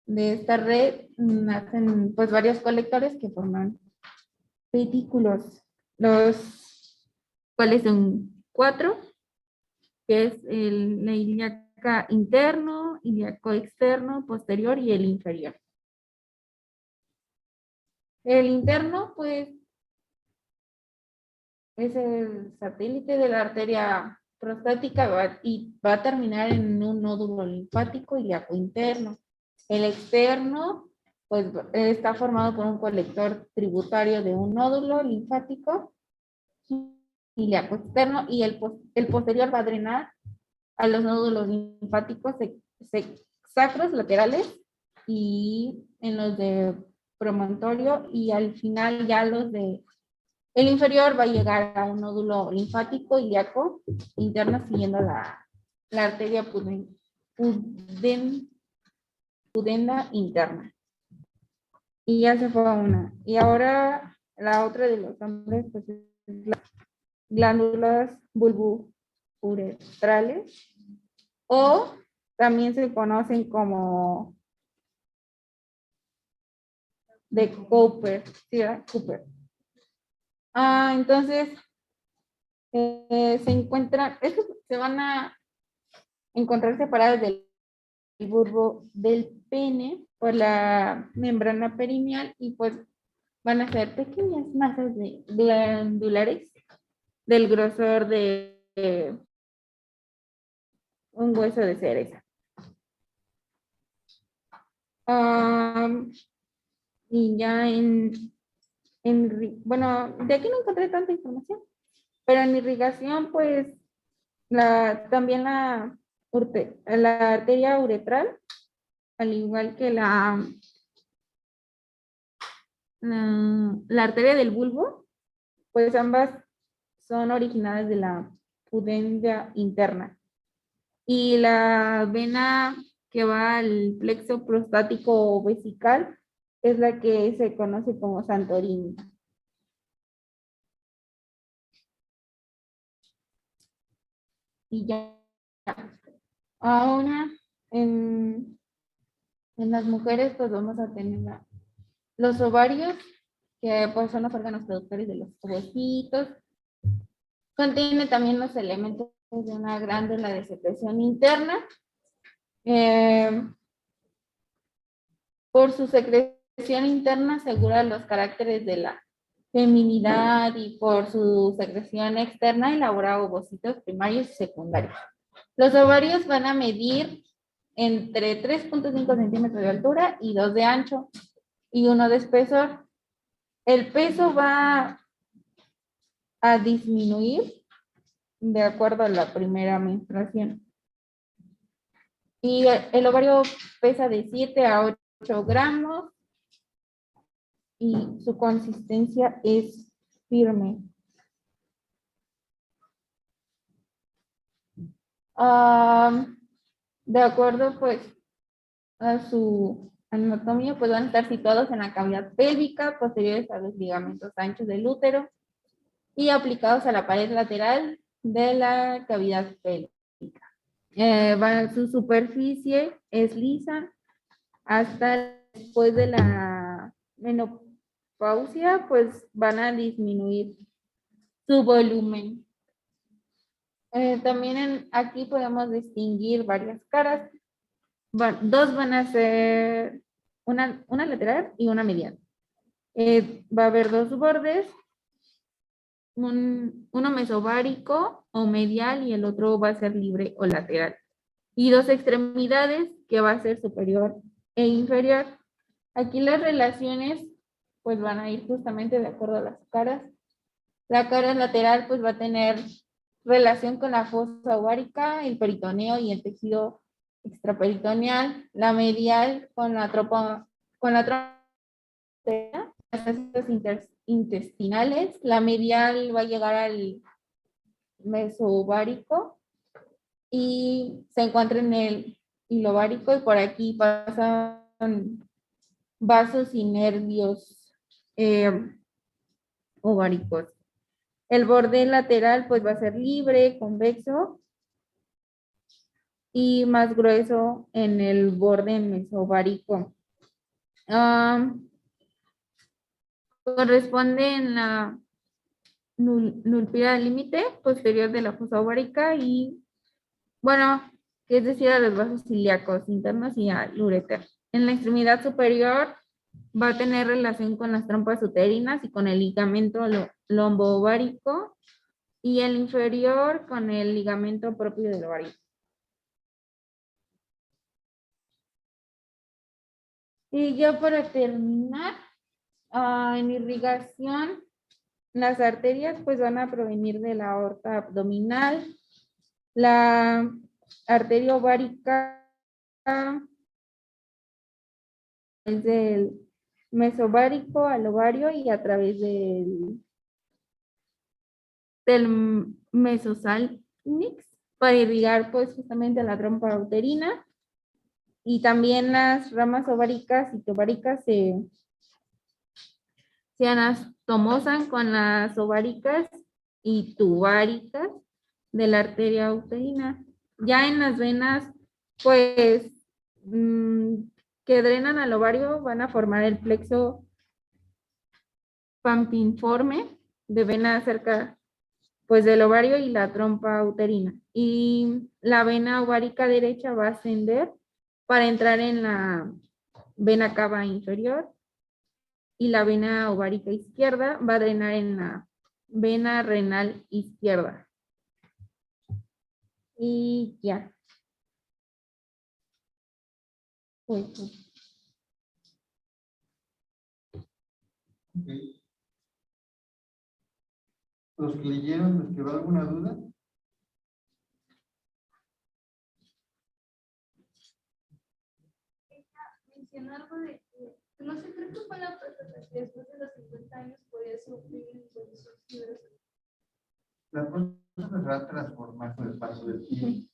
De esta red nacen pues varios colectores que forman pedículos, los cuales son 4, que es la ilíaca interno, ilíaco externo, posterior y el inferior. El interno, pues, es el satélite de la arteria prostática y va a terminar en un nódulo linfático ilíaco interno. El externo, pues, está formado por un colector tributario de un nódulo linfático ilíaco externo y el posterior va a drenar a los nódulos linfáticos sacros laterales y en los de promontorio, y al final ya el inferior va a llegar a un nódulo linfático ilíaco interno siguiendo la arteria pudenda interna. Y ya se fue una. Y ahora la otra de los hombres pues es las glándulas bulbouretrales, o también se conocen como de Cooper, ¿sí, verdad? Cooper. Entonces, se van a encontrar separadas del bulbo del pene por la membrana perineal y pues van a ser pequeñas masas glandulares del grosor de un hueso de cereza. Y ya bueno, de aquí no encontré tanta información, pero en irrigación, pues, también la arteria uretral, al igual que la arteria del bulbo, pues ambas son originadas de la pudenda interna. Y la vena que va al plexo prostático vesical es la que se conoce como Santorini. Y ya. Ahora, en las mujeres, pues vamos a tener los ovarios, que pues son los órganos productores de los ovocitos. Contiene también los elementos de una glándula de secreción interna. Por su secreción interna asegura los caracteres de la feminidad y por su secreción externa elabora ovocitos primarios y secundarios. Los ovarios van a medir entre 3.5 centímetros de altura y 2 de ancho y 1 de espesor. El peso va a disminuir de acuerdo a la primera menstruación. Y el ovario pesa de 7 a 8 gramos y su consistencia es firme. De acuerdo, pues, a su anatomía, pues van a estar situados en la cavidad pélvica, posteriores a los ligamentos anchos del útero y aplicados a la pared lateral de la cavidad pélvica. Su superficie es lisa hasta después de la menopausia, pues van a disminuir su volumen. También aquí podemos distinguir varias caras. Dos van a ser una lateral y una medial. Va a haber dos bordes, uno mesovárico o medial y el otro va a ser libre o lateral. Y dos extremidades que va a ser superior e inferior. Aquí las relaciones pues van a ir justamente de acuerdo a las caras. La cara lateral pues va a tener relación con la fosa ovárica, el peritoneo y el tejido extraperitoneal. La medial con la trompa las intestinales. La medial va a llegar al mesovárico y se encuentra en el hilo ovárico y por aquí pasan vasos y nervios ováricos. El borde lateral pues va a ser libre, convexo y más grueso en el borde mesovárico. Corresponde en la nulpira límite posterior de la fosa ovárica y, bueno, es decir, a los vasos ilíacos internos y al uréter. En la extremidad superior va a tener relación con las trompas uterinas y con el ligamento lombo-ovárico y el inferior con el ligamento propio del ovario. Y ya para terminar, en irrigación, las arterias pues van a provenir de la aorta abdominal, la arteria ovárica es del mesovárico al ovario y a través del mesosalpinx para irrigar pues justamente la trompa uterina y también las ramas ováricas y tubáricas se anastomosan con las ováricas y tubáricas de la arteria uterina. Ya en las venas, pues, que drenan al ovario van a formar el plexo pampinforme de vena cerca, pues, del ovario y la trompa uterina. Y la vena ovárica derecha va a ascender para entrar en la vena cava inferior y la vena ovárica izquierda va a drenar en la vena renal izquierda. Y ya. Pues. Okay. Los que leyeron, ¿les quedó alguna duda? Mencionó algo de que no sé, creo que fue la próstata que después de los 50 años podía sufrir insuficiencia fibrosa. La próstata se va a transformar con el paso del tiempo.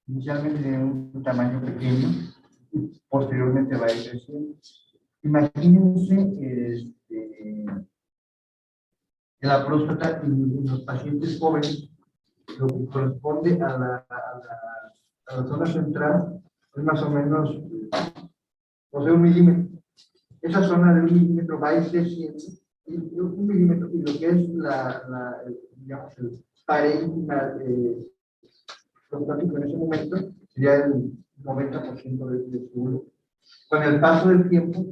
Inicialmente tiene un tamaño pequeño y posteriormente va a ir creciendo. Imagínense que la próstata en los pacientes jóvenes, lo que corresponde a la zona central, es más o menos, o sea, 1 milímetro. Esa zona de 1 milímetro va a ir creciendo, y 1 milímetro, y lo que es digamos, el parénquima prostático en ese momento sería el 90% de su volumen. Con el paso del tiempo,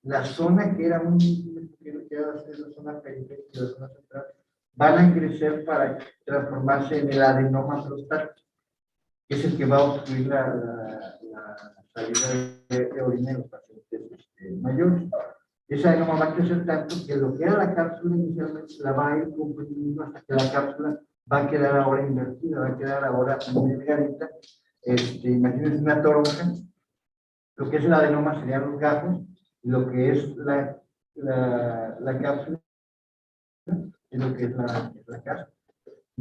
la zona que era 1 milímetro, que era la zona periférica y la zona central, van a crecer para transformarse en el adenoma prostático, que es el que va a obstruir la salida de orina en los pacientes mayores. esa adenoma va a crecer tanto que lo que era la cápsula inicialmente la va a ir comprimiendo hasta que la cápsula va a quedar ahora invertida, va a quedar ahora muy delgadita. Imagínense una toronja, lo que es el adenoma serían los gajos, y lo que es la cápsula es lo que es la cápsula.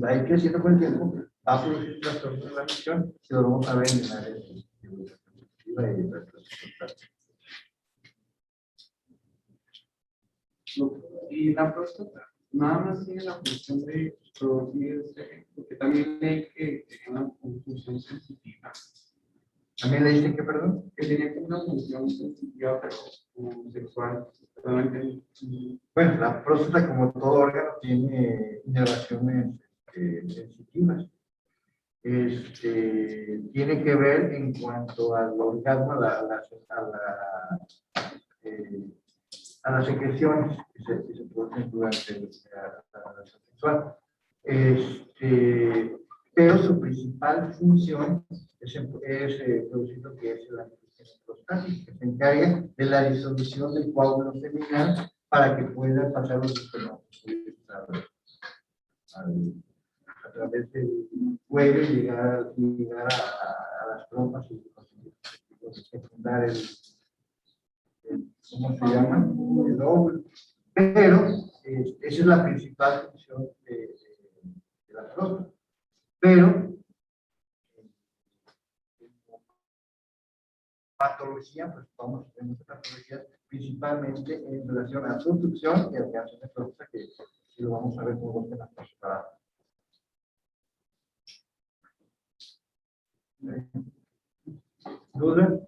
Va a ir creciendo con el tiempo, va a producir trastornos de la misión, que lo vamos a ver en el área de evolutiva y de Y la próstata, nada más tiene la función de producir semen, porque también leí que tenía una función sensitiva. ¿También le dicen que, perdón? Que tenía como una función sensitiva, pero como sexual. Solamente. Bueno, la próstata, como todo órgano, tiene inervaciones sensitivas. Tiene que ver en cuanto al orgasmo, a las secreciones que se producen durante la relación sexual. Pero su principal función es producir lo que es la antigen prostática, que se encarga de la disolución del coágulo seminal para que pueda pasar los espermatozoides a través del cuello y llegar a las trompas y secundar ¿cómo se llama? El óvulo. Pero esa es la principal función de la próstata. Pero patología, pues vamos a tener patologías principalmente en relación a su obstrucción y al cáncer de próstata, que lo vamos a ver como temas separados. ¿Duda?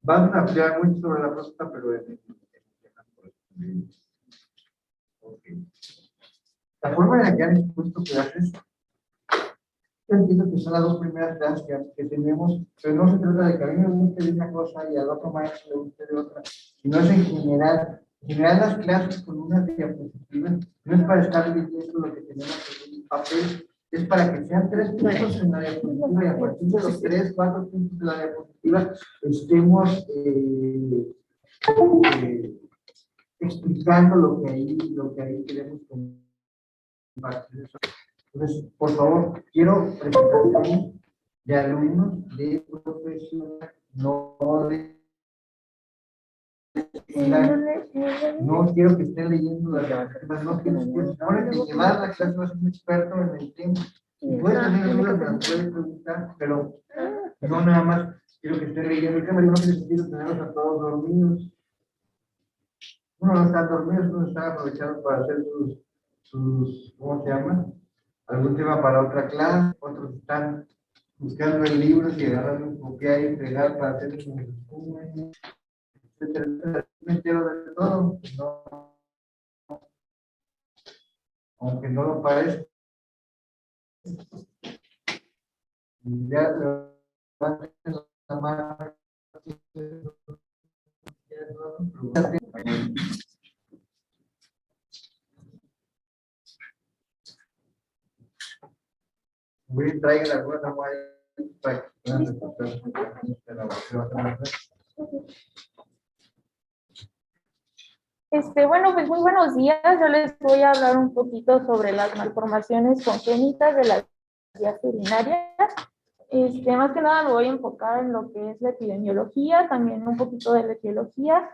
Vamos a ampliar mucho sobre la próstata, pero okay. La forma en la que han expuesto clases, yo entiendo que son las dos primeras clases que tenemos, pero no se trata de que a mí me guste de una cosa y al otro maestro le guste de otra, sino es en general. En general las clases con unas diapositivas no es para estar leyendo lo que tenemos en un papel, es para que sean 3 puntos en la diapositiva y a partir de los 3, 4 puntos de la diapositiva estemos explicando lo que ahí queremos compartir. Entonces, por favor, quiero presentaciones de alumnos, de profesionales, no de... No quiero que estén leyendo las diapositivas, no quiero que ahora que llevar la clase vas a ser un experto en el tema. Si puedes tener dudas, me las puedes preguntar, pero no nada más quiero que estén leyendo el tema, no tiene sentido tenerlos a todos dormidos. Uno no está dormido, uno está aprovechando para hacer sus ¿cómo se llama? Algún tema para otra clase, otros están buscando el libro y agarrando, copiar y pegar para hacer un resumen, etcétera. Me entero de todo, no, aunque no lo parezca. Ya la mano. Voy a traer alguna muestra para que puedan reportar esta elaboración. Bueno, pues muy buenos días. Yo les voy a hablar un poquito sobre las malformaciones congénitas de las vías urinarias. Más que nada me voy a enfocar en lo que es la epidemiología, también un poquito de la etiología,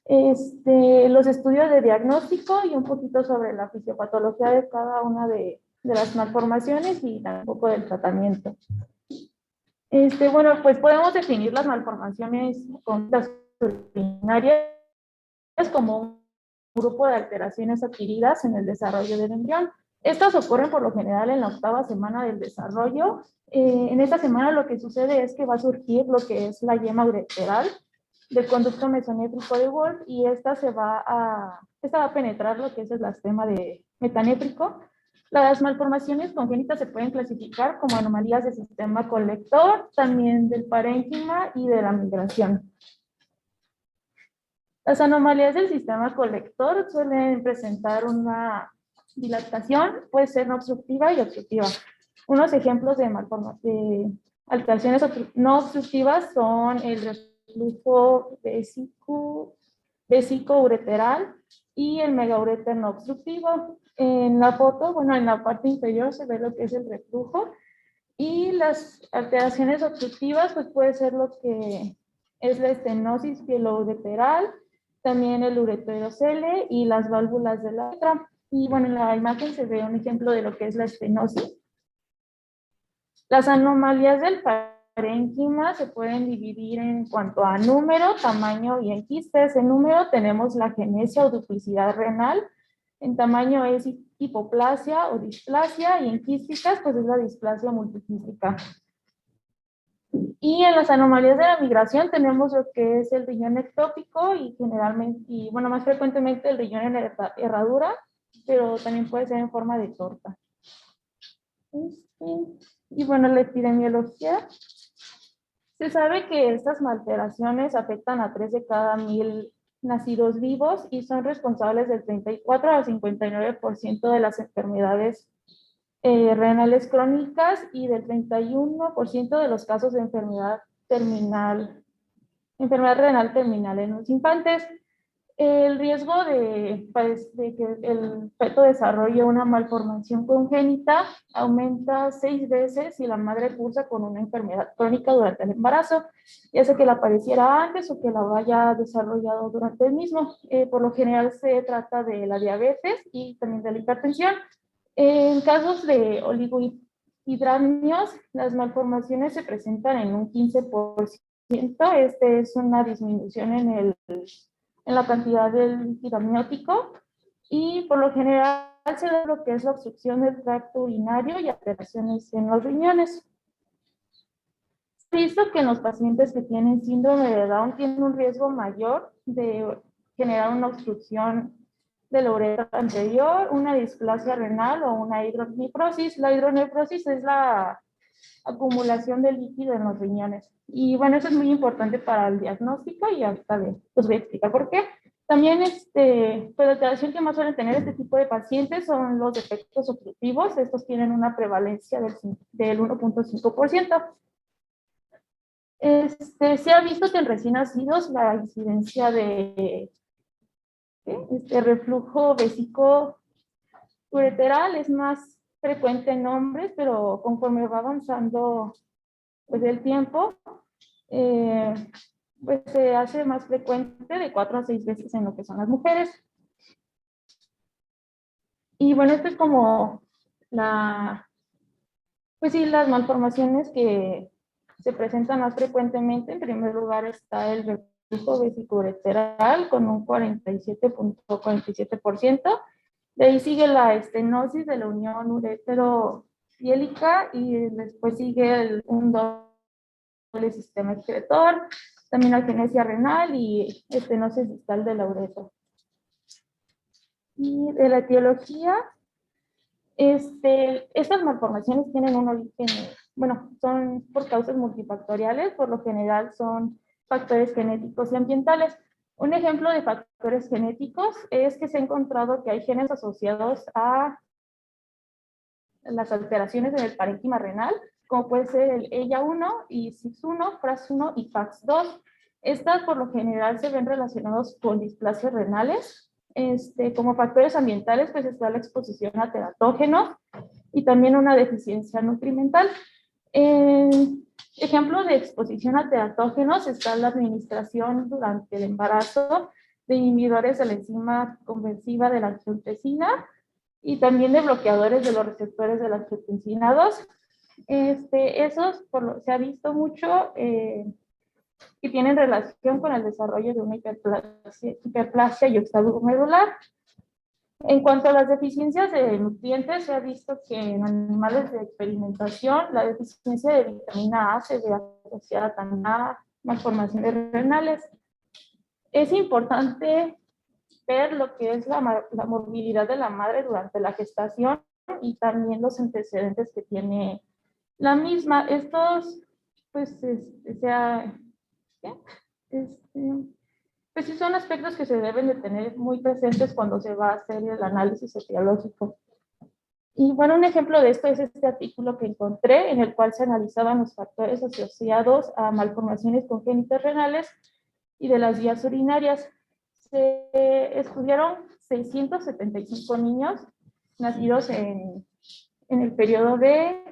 los estudios de diagnóstico y un poquito sobre la fisiopatología de cada una de las malformaciones y también un poco del tratamiento. Bueno, pues podemos definir las malformaciones congénitas urinarias como un grupo de alteraciones adquiridas en el desarrollo del embrión. Estas ocurren por lo general en la 8ª semana del desarrollo. En esta semana lo que sucede es que va a surgir lo que es la yema ureteral del conducto mesonéfrico de Wolff y esta va a penetrar lo que es el elastema metanéfrico. Las malformaciones congénitas se pueden clasificar como anomalías del sistema colector, también del parénquima y de la migración. Las anomalías del sistema colector suelen presentar una dilatación, puede ser no obstructiva y obstructiva. Unos ejemplos de alteraciones no obstructivas son el reflujo vesíco-ureteral y el megaureter no obstructivo. En la foto, bueno, en la parte inferior se ve lo que es el reflujo y las alteraciones obstructivas, pues puede ser lo que es la estenosis pieloureteral, también el ureterocele y las válvulas de la uretra. Y bueno, en la imagen se ve un ejemplo de lo que es la estenosis. Las anomalías del parénquima se pueden dividir en cuanto a número, tamaño y en quistes. En número tenemos la genesia o duplicidad renal. En tamaño es hipoplasia o displasia y en quísticas pues es la displasia multiquística. Y en las anomalías de la migración tenemos lo que es el riñón ectópico y generalmente, y bueno, más frecuentemente el riñón en herradura, pero también puede ser en forma de torta. Y bueno, la epidemiología. Se sabe que estas malformaciones afectan a 3 de cada 1000 nacidos vivos y son responsables del 34 al 59% de las enfermedades renales crónicas y del 31% de los casos de enfermedad renal terminal en los infantes. El riesgo de que el feto desarrolle una malformación congénita aumenta 6 veces si la madre cursa con una enfermedad crónica durante el embarazo, ya sea que la padeciera antes o que la haya desarrollado durante el mismo. Por lo general se trata de la diabetes y también de la hipertensión. En casos de oligohidramnios, las malformaciones se presentan en un 15%. Este es una disminución en la cantidad del líquido amniótico y por lo general se da lo que es la obstrucción del tracto urinario y alteraciones en los riñones. Se ha visto que en los pacientes que tienen síndrome de Down tienen un riesgo mayor de generar una obstrucción de la uretra anterior, una displasia renal o una hidronefrosis. La hidronefrosis es la acumulación de líquido en los riñones. Y bueno, eso es muy importante para el diagnóstico y ahorita les voy a explicar por qué. También, pues la alteración que más suelen tener este tipo de pacientes son los defectos obstructivos. Estos tienen una prevalencia del 1.5%. Se ha visto que en recién nacidos la incidencia de reflujo vesíco-ureteral es más frecuente en hombres, pero conforme va avanzando pues el tiempo, pues se hace más frecuente de 4 a 6 veces en lo que son las mujeres. Y bueno, esto es como pues sí, las malformaciones que se presentan más frecuentemente. En primer lugar está el reflujo vesíco-ureteral con un 47.47%. De ahí sigue la estenosis de la unión uretero-piélica y después sigue un doble sistema excretor, también agenesia renal y estenosis distal de la uretra. Y de la etiología, estas malformaciones tienen un origen, bueno, son por causas multifactoriales, por lo general son factores genéticos y ambientales. Un ejemplo de factores genéticos es que se ha encontrado que hay genes asociados a las alteraciones en el parénquima renal, como puede ser el EYA1 y CIX1, FRAS1 y FAX2. Estas por lo general se ven relacionados con displasias renales. Como factores ambientales, pues está la exposición a teratógenos y también una deficiencia nutrimental. Ejemplo de exposición a teratógenos está la administración durante el embarazo de inhibidores de la enzima conversiva de la angiotensina y también de bloqueadores de los receptores de la angiotensina 2. Esos se ha visto mucho que tienen relación con el desarrollo de una hiperplasia yuxtaglomerular. En cuanto a las deficiencias de nutrientes, se ha visto que en animales de experimentación la deficiencia de vitamina A se ve asociada también a malformaciones renales. Es importante ver lo que es la morbilidad de la madre durante la gestación y también los antecedentes que tiene la misma. Estos, pues, pues sí son aspectos que se deben de tener muy presentes cuando se va a hacer el análisis etiológico. Y bueno, un ejemplo de esto es este artículo que encontré, en el cual se analizaban los factores asociados a malformaciones congénitas renales y de las vías urinarias. Se estudiaron 675 niños nacidos en el periodo de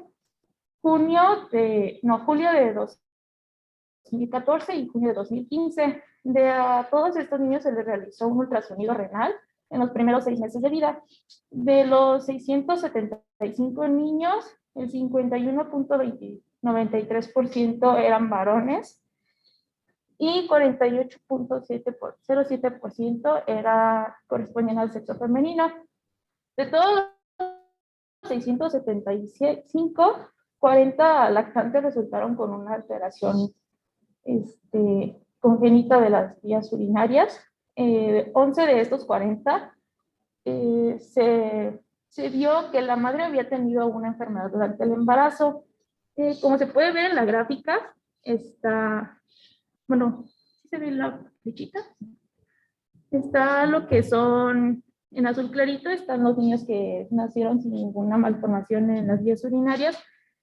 julio de 2014 y junio de 2015. A todos estos niños se les realizó un ultrasonido renal en los primeros 6 meses de vida. De los 675 niños, el 51.93% eran varones y 48.07% correspondían al sexo femenino. De todos los 675, 40 lactantes resultaron con una alteración congénita de las vías urinarias. 11 de estos 40 se vio que la madre había tenido una enfermedad durante el embarazo. Como se puede ver en la gráfica, bueno, ¿sí se ve la flechita? Está lo que son, en azul clarito están los niños que nacieron sin ninguna malformación en las vías urinarias,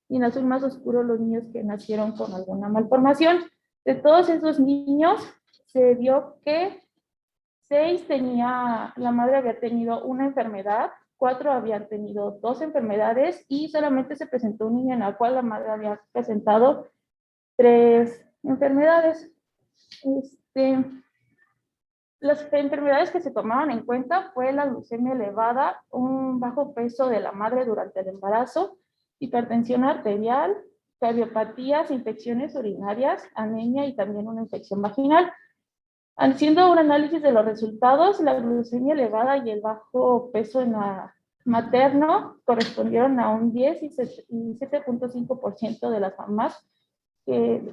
y en azul más oscuro los niños que nacieron con alguna malformación. De todos esos niños, se vio que 6 la madre había tenido una enfermedad, 4 habían tenido 2 enfermedades y solamente se presentó un niño en el cual la madre había presentado 3 enfermedades. Las enfermedades que se tomaron en cuenta fue la glucemia elevada, un bajo peso de la madre durante el embarazo, hipertensión arterial, cardiopatías, infecciones urinarias, anemia y también una infección vaginal. Haciendo un análisis de los resultados, la glucemia elevada y el bajo peso materno correspondieron a un 10 y 7.5% de las mamás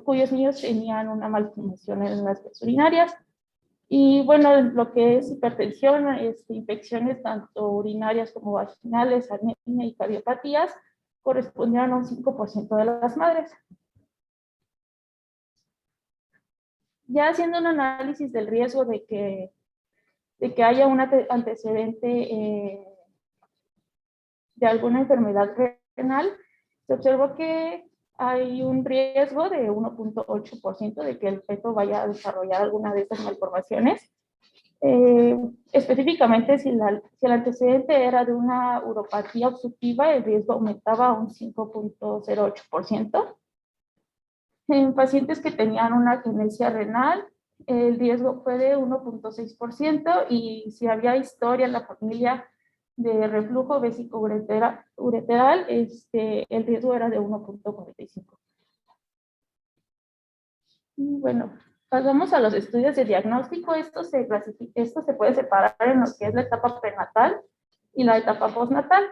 cuyos niños tenían una malformación en las vías urinarias. Y bueno, lo que es hipertensión, infecciones tanto urinarias como vaginales, anemia y cardiopatías, correspondieron a un 5% de las madres. Ya haciendo un análisis del riesgo de que haya un antecedente de alguna enfermedad renal, se observó que hay un riesgo de 1.8% de que el feto vaya a desarrollar alguna de estas malformaciones. Específicamente, si el antecedente era de una uropatía obstructiva, el riesgo aumentaba a un 5.08%. En pacientes que tenían una agenesia renal, el riesgo fue de 1.6%, y si había historia en la familia de reflujo vesicoureteral, el riesgo era de 1.45%. Bueno, pasamos a los estudios de diagnóstico. Esto se puede separar en lo que es la etapa prenatal y la etapa postnatal.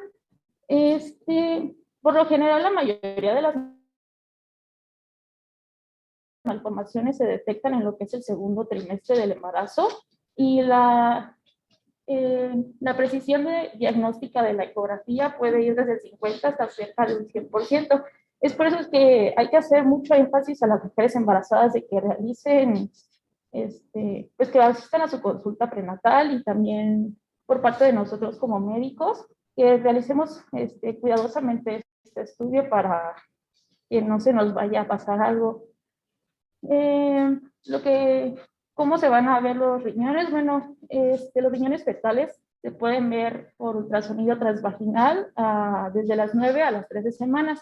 Por lo general, la mayoría de las malformaciones se detectan en lo que es el segundo trimestre del embarazo, y la precisión diagnóstica de la ecografía puede ir desde el 50 hasta cerca de un 100%. Es por eso que hay que hacer mucho énfasis a las mujeres embarazadas de que realicen, pues que asistan a su consulta prenatal, y también por parte de nosotros como médicos, que realicemos cuidadosamente este estudio para que no se nos vaya a pasar algo. ¿Cómo se van a ver los riñones? Bueno, los riñones fetales se pueden ver por ultrasonido transvaginal desde las 9 a las 13 semanas.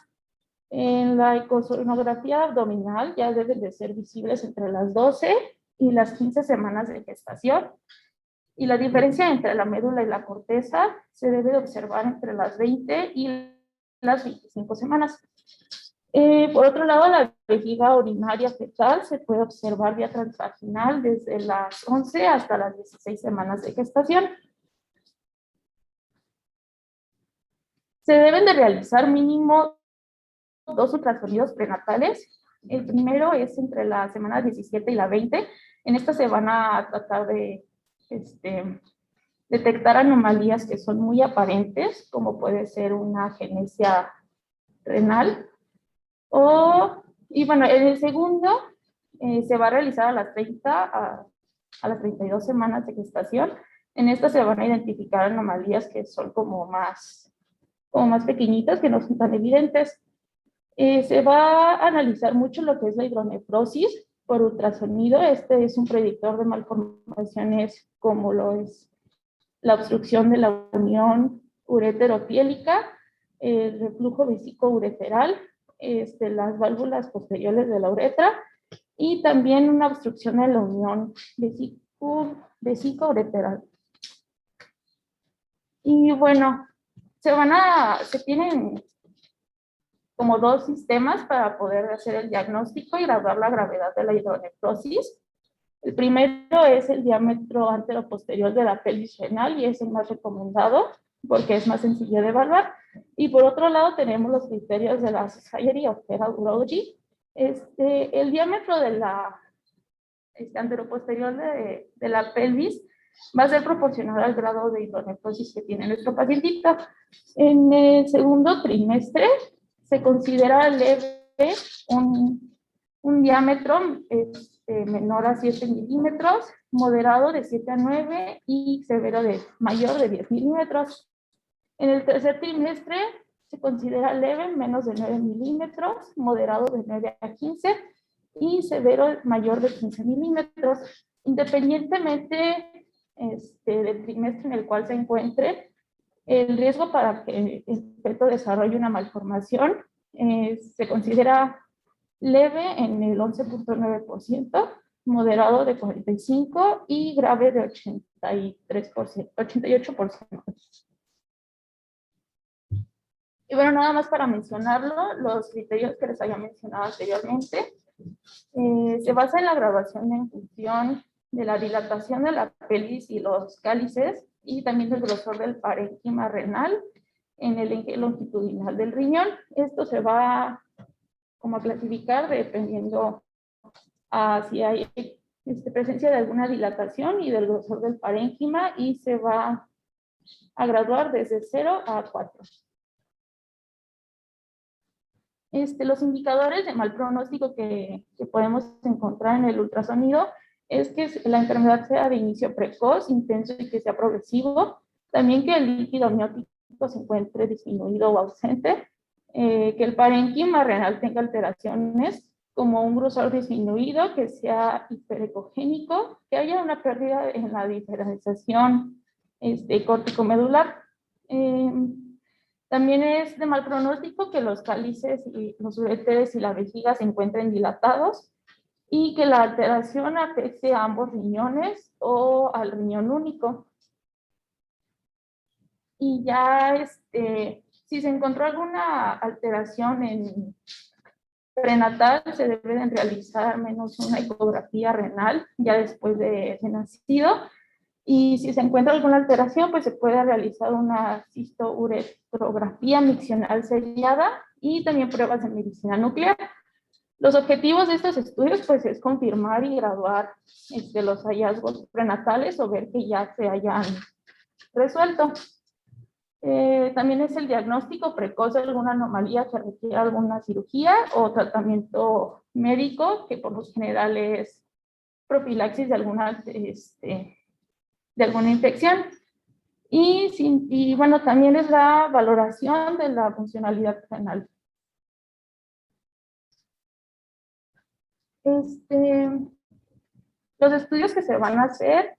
En la ecosonografía abdominal ya deben de ser visibles entre las 12 y las 15 semanas de gestación. Y la diferencia entre la médula y la corteza se debe de observar entre las 20 y las 25 semanas. Por otro lado, la vejiga urinaria fetal se puede observar vía transvaginal desde las 11 hasta las 16 semanas de gestación. Se deben de realizar mínimo 2 ultrasonidos prenatales. El primero es entre la semana 17 y la 20. En esta se van a tratar de detectar anomalías que son muy aparentes, como puede ser una agenesia renal. Y bueno, en el segundo se va a realizar a las 30 a las 32 semanas de gestación. En esta se van a identificar anomalías que son como más como más pequeñitas que no son tan evidentes. Se va a analizar mucho lo que es la hidronefrosis por ultrasonido. Este es un predictor de malformaciones como lo es la obstrucción de la unión ureteropiélica, el reflujo vesíco-ureteral, las válvulas posteriores de la uretra y también una obstrucción de la unión vesíco-ureteral. Y bueno, se tienen como dos sistemas para poder hacer el diagnóstico y graduar la gravedad de la hidronefrosis. El primero es el diámetro anteroposterior de la pelvis renal y es el más recomendado porque es más sencillo de evaluar. Y por otro lado tenemos los criterios de la Society of Fetal Urology. El diámetro de la anteroposterior de la pelvis va a ser proporcional al grado de hidronefrosis que tiene nuestro pacientito. En el segundo trimestre se considera leve un diámetro menor a 7 milímetros, moderado de 7 a 9 y severo mayor de 10 milímetros. En el tercer trimestre se considera leve, menos de 9 milímetros, moderado de 9 a 15 y severo mayor de 15 milímetros. Independientemente del trimestre en el cual se encuentre, el riesgo para que el feto desarrolle una malformación se considera leve en el 11.9%, moderado de 45% y grave de 88%. Y bueno, nada más para mencionarlo, los criterios que les había mencionado anteriormente, se basa en la graduación en función de la dilatación de la pelvis y los cálices y también del grosor del parénquima renal en el eje longitudinal del riñón. Esto se va como a clasificar dependiendo a si hay presencia de alguna dilatación y del grosor del parénquima y se va a graduar desde 0 a 4. Los indicadores de mal pronóstico que podemos encontrar en el ultrasonido es que la enfermedad sea de inicio precoz, intenso y que sea progresivo. También que el líquido amniótico se encuentre disminuido o ausente. Que el parénquima renal tenga alteraciones como un grosor disminuido, que sea hiperecogénico, que haya una pérdida en la diferenciación córtico-medular. También es de mal pronóstico que los cálices y los uréteres y la vejiga se encuentren dilatados y que la alteración afecte a ambos riñones o al riñón único. Y ya si se encontró alguna alteración en prenatal, se debe realizar al menos una ecografía renal ya después de nacido. Y si se encuentra alguna alteración, pues se puede realizar una cistouretrografía miccional sellada y también pruebas de medicina nuclear. Los objetivos de estos estudios pues es confirmar y graduar los hallazgos prenatales o ver que ya se hayan resuelto. También es el diagnóstico precoz de alguna anomalía que requiere alguna cirugía o tratamiento médico, que por lo general es profilaxis de alguna infección. Y bueno, también es la valoración de la funcionalidad renal. Los estudios que se van a hacer,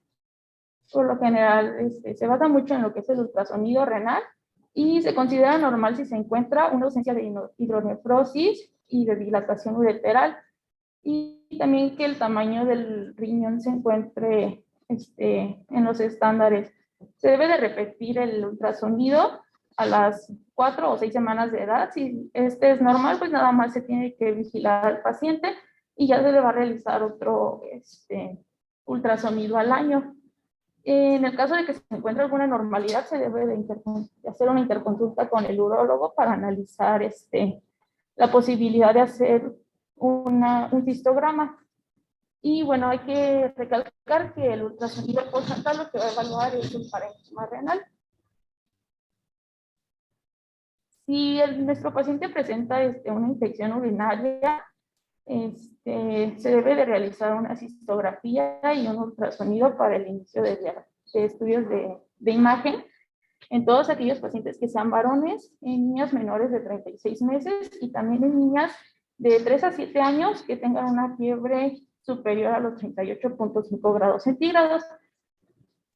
por lo general, se basa mucho en lo que es el ultrasonido renal y se considera normal si se encuentra una ausencia de hidronefrosis y de dilatación ureteral. Y también que el tamaño del riñón se encuentre en los estándares. Se debe de repetir el ultrasonido a las 4 o 6 semanas de edad. Si este es normal, pues nada más se tiene que vigilar al paciente y ya se le va a realizar otro ultrasonido al año. En el caso de que se encuentre alguna anormalidad, se debe de hacer una interconsulta con el urólogo para analizar la posibilidad de hacer un cistograma. Y bueno, hay que recalcar que el ultrasonido postnatal lo que va a evaluar es el parénquima renal. Si nuestro paciente presenta una infección urinaria, se debe de realizar una cistografía y un ultrasonido para el inicio de estudios de imagen. en todos aquellos pacientes que sean varones, en niñas menores de 36 meses y también en niñas de 3 a 7 años que tengan una fiebre superior a los 38.5 grados centígrados.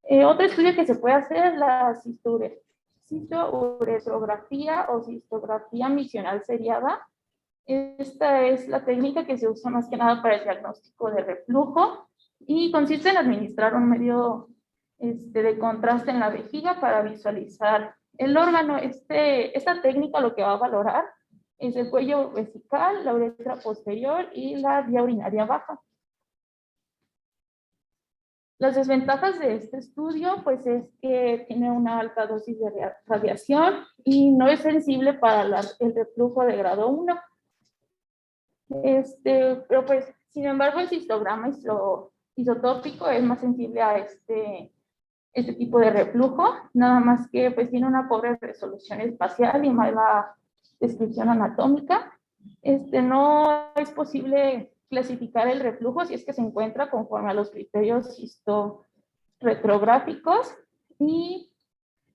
Otro estudio que se puede hacer es la cistouretrografía o cistografía misional seriada. Esta es la técnica que se usa más que nada para el diagnóstico de reflujo y consiste en administrar un medio de contraste en la vejiga para visualizar el órgano. Esta técnica lo que va a valorar es el cuello vesical, la uretra posterior y la vía urinaria baja. Las desventajas de este estudio, pues, es que tiene una alta dosis de radiación y no es sensible para el reflujo de grado 1. Pero pues, sin embargo, el cistograma isotópico es más sensible a este tipo de reflujo, nada más que pues tiene una pobre resolución espacial y mala descripción anatómica. No es posible clasificar el reflujo si es que se encuentra conforme a los criterios cistoretrográficos y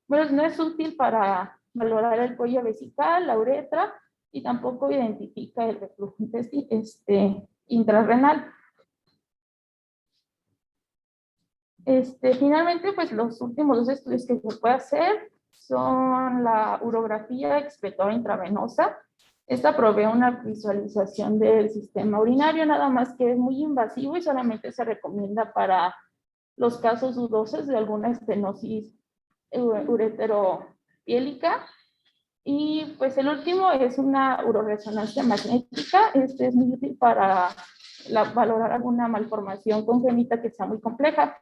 bueno, no es útil para valorar el cuello vesical, la uretra y tampoco identifica el reflujo intrarrenal. Finalmente, pues los últimos dos estudios que se puede hacer son la urografía excretora intravenosa. Esta provee una visualización del sistema urinario, nada más que es muy invasivo y solamente se recomienda para los casos dudosos de alguna estenosis ureteropiélica. Y pues el último es una uroresonancia magnética. Este es muy útil para valorar alguna malformación congénita que sea muy compleja.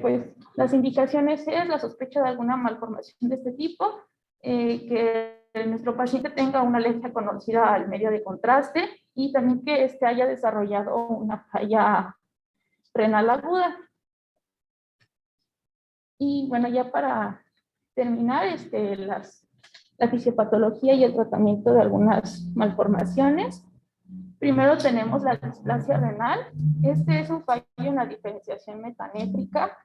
Pues las indicaciones es la sospecha de alguna malformación de este tipo, que nuestro paciente tenga una alergia conocida al medio de contraste y también que haya desarrollado una falla renal aguda. Y bueno, ya para terminar, la fisiopatología y el tratamiento de algunas malformaciones. Primero tenemos la displasia renal. Este es un fallo en la diferenciación metanétrica.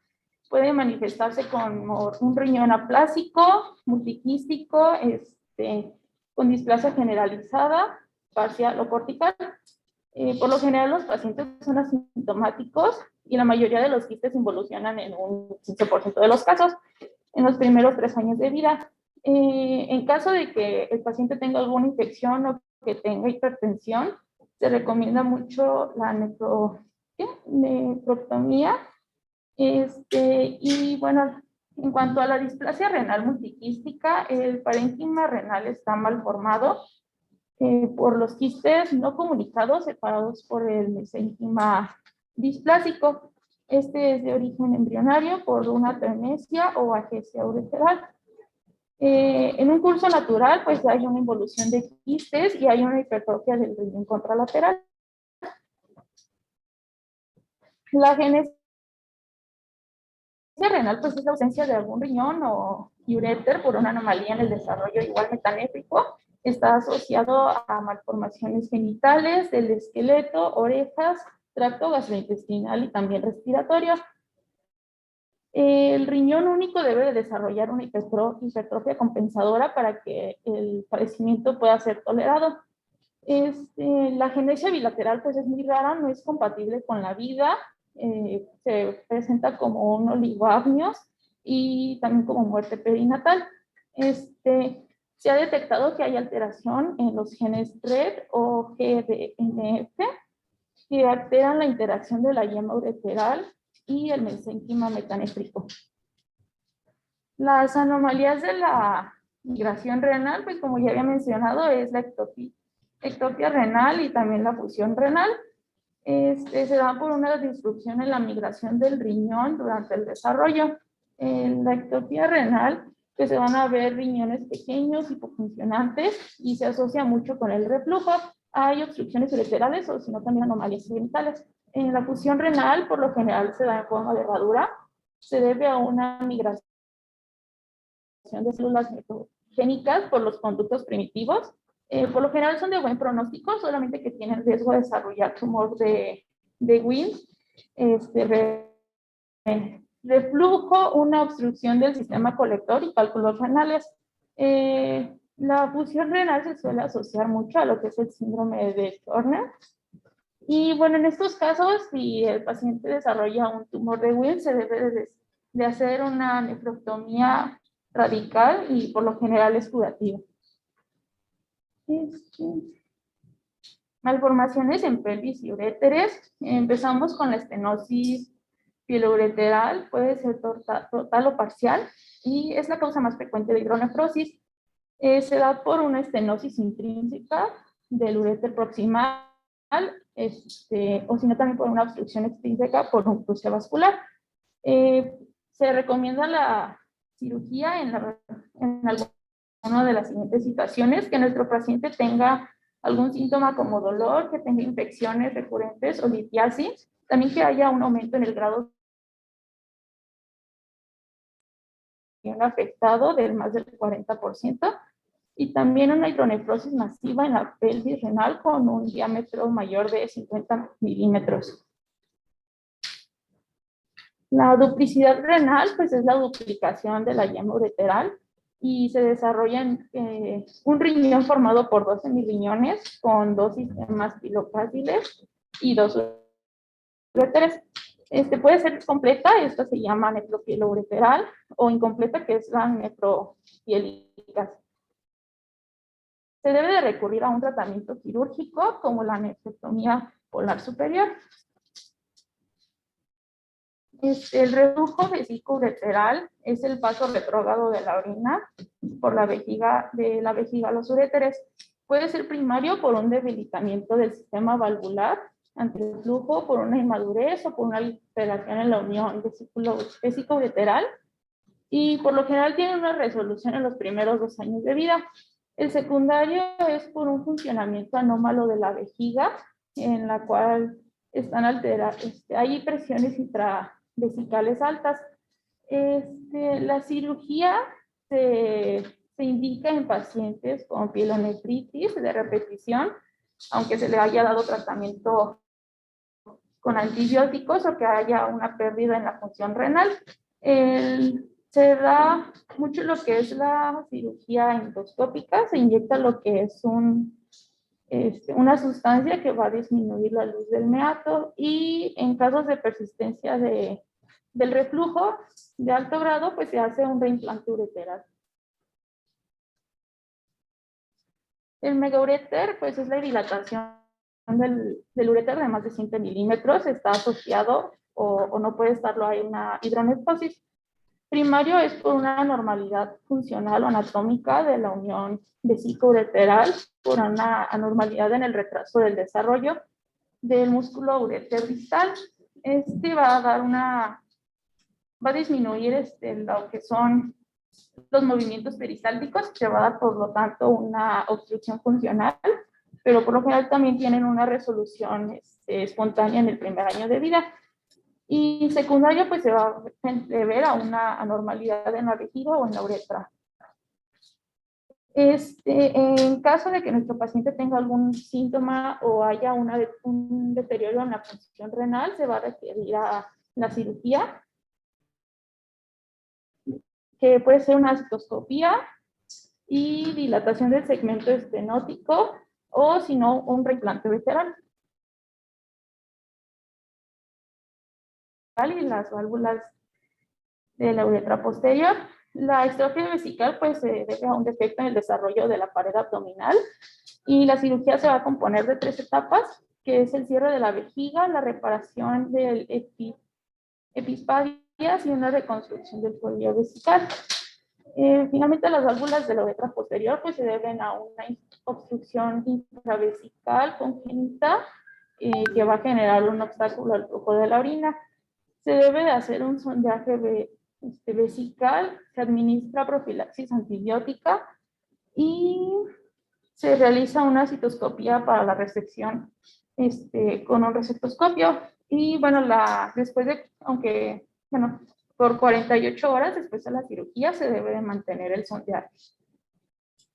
Puede manifestarse con un riñón aplásico, multiquístico, con displasia generalizada, parcial o cortical. Por lo general los pacientes son asintomáticos y la mayoría de los quistes involucionan en un 15% de los casos en los primeros 3 años de vida. En caso de que el paciente tenga alguna infección o que tenga hipertensión, se recomienda mucho la nefrectomía. Y bueno, en cuanto a la displasia renal multiquística, el parénquima renal está mal formado por los quistes no comunicados separados por el mesénquima displásico. Este es de origen embrionario por una atenesia o agesia ureteral. En un curso natural, pues hay una involución de quistes y hay una hipertrofia del riñón contralateral. La genesia renal, pues es la ausencia de algún riñón o uréter por una anomalía en el desarrollo igual metanétrico. Está asociado a malformaciones genitales, del esqueleto, orejas, tracto gastrointestinal y también respiratorio. El riñón único debe de desarrollar una hipertrofia compensadora para que el padecimiento pueda ser tolerado. La genesia bilateral pues es muy rara, no es compatible con la vida, se presenta como un oligoamnios y también como muerte perinatal. Se ha detectado que hay alteración en los genes RED o GDNF que alteran la interacción de la yema ureteral y el mesénquima metanétrico. Las anomalías de la migración renal, pues como ya había mencionado, es la ectopia renal y también la fusión renal. Se da por una disrupción en la migración del riñón durante el desarrollo. En la ectopia renal, pues se van a ver riñones pequeños, hipofuncionantes y se asocia mucho con el reflujo. Hay obstrucciones ureterales o sino también anomalías genitales. En la fusión renal, por lo general, se da en forma de herradura. Se debe a una migración de células metogénicas por los conductos primitivos. Por lo general son de buen pronóstico, solamente que tienen riesgo de desarrollar tumor de Wilms, reflujo, una obstrucción del sistema colector y cálculos renales. La función renal se suele asociar mucho a lo que es el síndrome de Turner. Y bueno, en estos casos, si el paciente desarrolla un tumor de Wilms, se debe de hacer una nefrectomía radical y por lo general es curativa. Malformaciones en pelvis y uréteres. Empezamos con la estenosis pieloureteral, puede ser total o parcial, y es la causa más frecuente de hidronefrosis. Se da por una estenosis intrínseca del uréter proximal, o si no también por una obstrucción extrínseca por un cruce vascular. Se recomienda la cirugía en alguna de las siguientes situaciones: que nuestro paciente tenga algún síntoma como dolor, que tenga infecciones recurrentes o litiasis, también que haya un aumento en el grado afectado del más del 40%, y también una hidronefrosis masiva en la pelvis renal con un diámetro mayor de 50 milímetros. La duplicidad renal, pues es la duplicación de la yema ureteral y se desarrolla en un riñón formado por 12 milriñones con 2 sistemas pilofáciles y 2 uréteres. Puede ser completa, esta se llama nefropieloureteral, o incompleta, que es la nefropielítica. Se debe de recurrir a un tratamiento quirúrgico como la nefrectomía polar superior. El reflujo vesicoureteral es el paso retrógrado de la orina por la vejiga, a los uréteres. Puede ser primario por un debilitamiento del sistema valvular ante el flujo, por una inmadurez o por una alteración en la unión vesicoureteral, y por lo general tiene una resolución en los primeros 2 años de vida. El secundario es por un funcionamiento anómalo de la vejiga, en la cual están alteradas, hay presiones intravesicales altas. La cirugía se indica en pacientes con pielonefritis de repetición, aunque se le haya dado tratamiento con antibióticos o que haya una pérdida en la función renal. Se da mucho lo que es la cirugía endoscópica, se inyecta lo que es una sustancia que va a disminuir la luz del meato, y en casos de persistencia del reflujo de alto grado, pues se hace un reimplante ureteral. El megauréter, pues es la dilatación del uréter de más de 100 milímetros, está asociado o no puede estarlo a una hidronefrosis. Primario es por una anormalidad funcional o anatómica de la unión vesicoureteral, por una anormalidad en el retraso del desarrollo del músculo uréter distal. Va a disminuir lo que son los movimientos peristálticos, se va a dar por lo tanto una obstrucción funcional, pero por lo general también tienen una resolución espontánea en el primer año de vida. Y secundario, pues se va a deber a una anormalidad en la vejiga o en la uretra. En caso de que nuestro paciente tenga algún síntoma o haya un deterioro en la función renal, se va a requerir a la cirugía, que puede ser una citoscopía y dilatación del segmento estenótico, o si no, un reimplante ureteral. Y las válvulas de la uretra posterior. La distrofia vesical pues se debe a un defecto en el desarrollo de la pared abdominal, y la cirugía se va a componer de 3 etapas, que es el cierre de la vejiga, la reparación del epispadias y una reconstrucción del cuello vesical. Finalmente, las válvulas de la uretra posterior pues se deben a una obstrucción intravesical congénita que va a generar un obstáculo al flujo de la orina. Se debe de hacer un sondeaje vesical, se administra profilaxis antibiótica y se realiza una citoscopía para la resección con un resectoscopio. Y bueno, por 48 horas después de la cirugía se debe de mantener el sondeaje.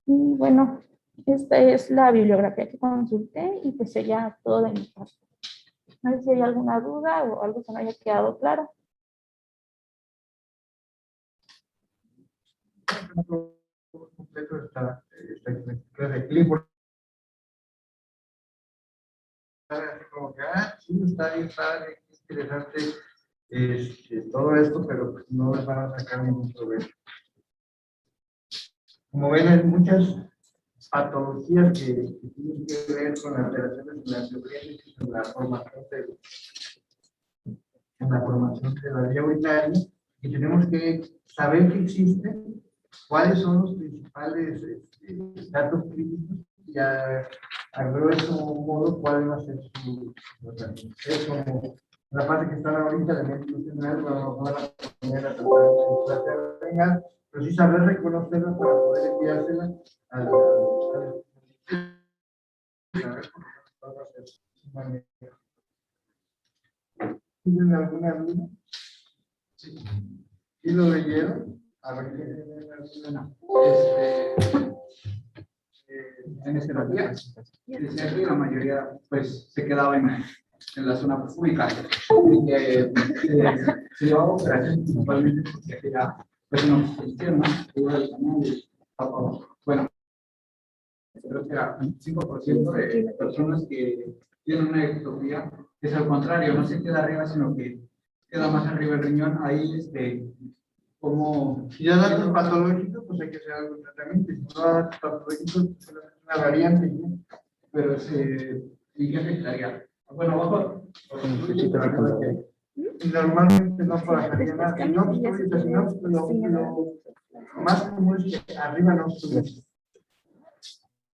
Y bueno, esta es la bibliografía que consulté y pues sería todo de mi parte. No sé si hay alguna duda o algo que no haya quedado claro. completo esta clase de Clifford. Como que, sí, está bien, padre, es interesante todo esto, pero pues no les van a sacar ningún provecho. Como ven, hay muchas patologías que tienen que ver con alteraciones en la biogénesis, en la formación de la vía urinaria, y tenemos que saber que existen, cuáles son los principales datos clínicos, y a grosso modo cuál va a ser su tratamiento. Es como la parte que están ahorita de mente nutricional, no van a poner a tratar de pero sí saber reconocerla para poder enviársela a ¿tienen alguna duda? Sí. ¿Y lo leyeron? A ver, en ese día, decía que la mayoría pues se quedaba en la zona pública y que se llevaba operaciones principalmente porque hacía pues una obstrucción, bueno, creo que era un 5% de personas que tienen una ectopía, es al contrario, no se queda arriba, sino que queda más arriba el riñón, ahí como si ya datos patológicos, pues hay que hacer algún tratamiento. Si no da datos patológicos, pues es una variante, ¿no? Pero ¿y qué afectaría? Bueno, abajo. Normalmente no pasaría nada. Si no obstruye, si no, lo más común es que arriba no obstruye.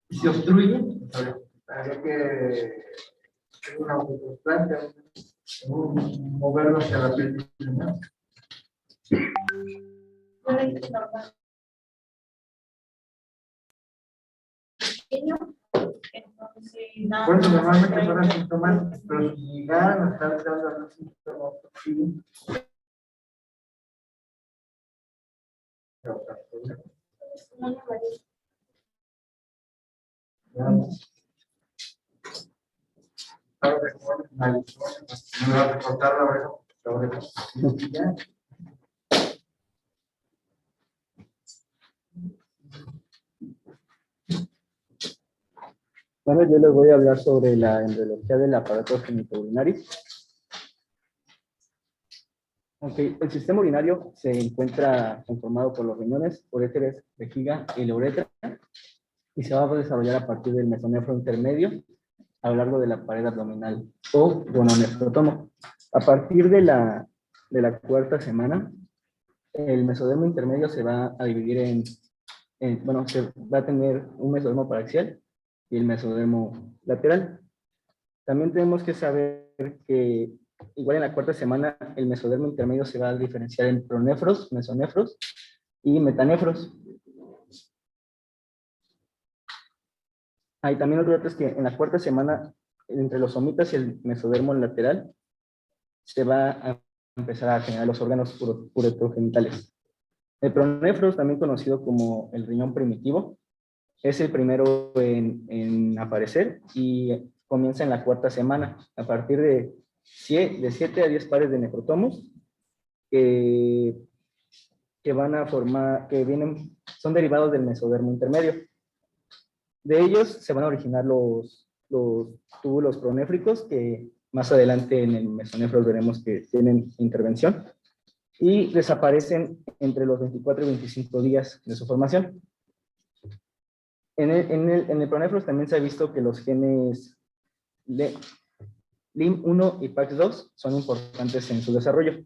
Y si obstruye, habría que hacer una autotrasplante, moverlo hacia la piel, ¿no? Bueno, normalmente son asintomáticos, pero si llegaran a estar dando algún síntoma obstructivo, me va a recortar la oreja. Bueno, yo les voy a hablar sobre la embriología del aparato genitourinario. Okay, el sistema urinario se encuentra conformado por los riñones, uréteres, vejiga y la uretra, y se va a desarrollar a partir del mesonefro intermedio a lo largo de la pared abdominal o gononefrotomo. A partir de la cuarta semana, el mesodermo intermedio se va a dividir bueno, se va a tener un mesodermo paraxial y el mesodermo lateral. También tenemos que saber que igual en la cuarta semana el mesodermo intermedio se va a diferenciar en pronefros, mesonefros y metanefros. Hay también otro dato es que en la cuarta semana entre los somitas y el mesodermo lateral se va a empezar a generar los órganos uretrogenitales. El pronefros, también conocido como el riñón primitivo, es el primero en aparecer y comienza en la cuarta semana, a partir de 7 a 10 pares de nefrotomos que van a formar, son derivados del mesodermo intermedio. De ellos se van a originar los túbulos pronéfricos, que más adelante en el mesonefros veremos que tienen intervención, y desaparecen entre los 24 y 25 días de su formación. En el pronefros también se ha visto que los genes LIM1 y PAX2 son importantes en su desarrollo.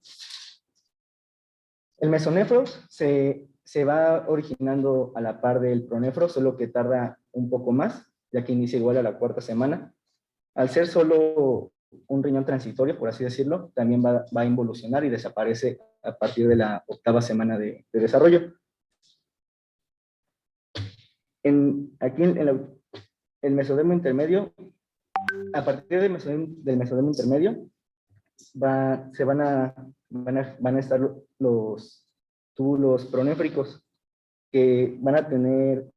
El mesonefros se va originando a la par del pronefros, solo que tarda un poco más, ya que inicia igual a la cuarta semana. Al ser solo un riñón transitorio, por así decirlo, también va a involucionar y desaparece a partir de la octava semana de desarrollo. Aquí en el mesodermo intermedio, a partir del mesodermo intermedio, van a estar los túbulos pronéfricos, que van a tener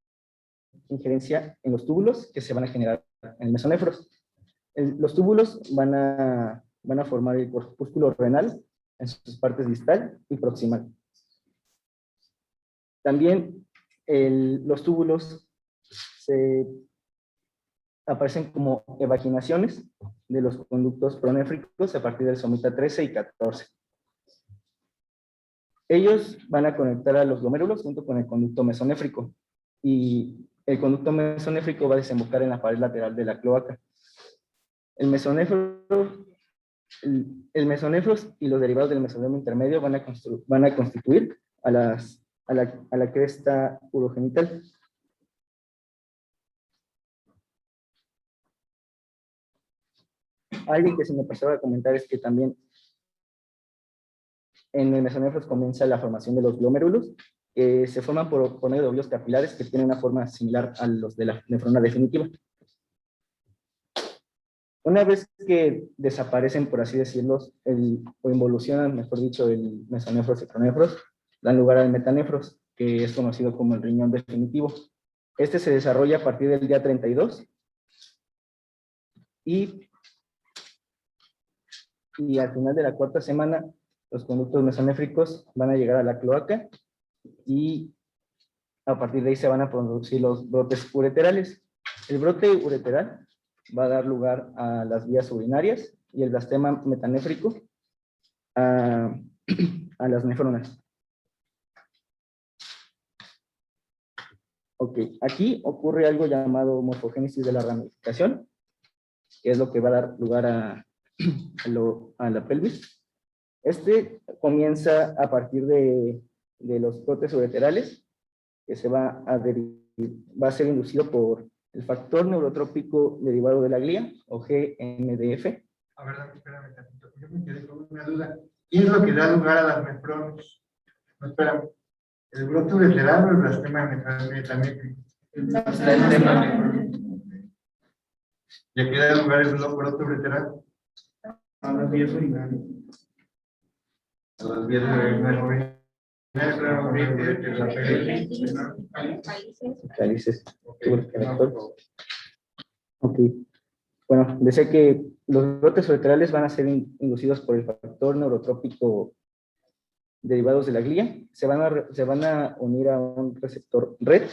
injerencia en los túbulos que se van a generar en el mesonefros. Los túbulos van a formar el corpúsculo renal en sus partes distal y proximal. También los túbulos aparecen como evaginaciones de los conductos pronéfricos a partir del somita 13 y 14. Ellos van a conectar a los glomérulos junto con el conducto mesonéfrico, y el conducto mesonéfrico va a desembocar en la pared lateral de la cloaca. El mesonéfros y los derivados del mesodermo intermedio van a constituir a la cresta urogenital. Algo que se me pasaba a comentar es que también en el mesonéfros comienza la formación de los glomérulos, que se forman por medio de óvulos capilares que tienen una forma similar a los de la nefrona definitiva. Una vez que desaparecen, por así decirlo, o involucionan, mejor dicho, el mesonéfros y pronéfros, dan lugar al metanéfros, que es conocido como el riñón definitivo. Este se desarrolla a partir del día 32 y al final de la cuarta semana los conductos mesonéfricos van a llegar a la cloaca y a partir de ahí se van a producir los brotes ureterales. El brote ureteral va a dar lugar a las vías urinarias y el blastema metanéfrico a las nefronas. Ok, aquí ocurre algo llamado morfogénesis de la ramificación, que es lo que va a dar lugar a la pelvis. Este comienza a partir de los brotes ureterales, que va a ser inducido por el factor neurotrópico derivado de la glía, o GNDF. A ver, espérame tantito, yo me quedé con una duda. ¿Qué es lo que da lugar a las nefronas? No, espérame. ¿El brote ureteral o el blastema metanéfrico? El blastema. ¿Y a qué da lugar el brote ureteral? A las vías urinarias. A las vías urinarias. Cálices. Ok. Bueno, decía que los brotes ureterales van a ser inducidos por el factor neurotrópico derivados de la glía. Se van a unir a un receptor RET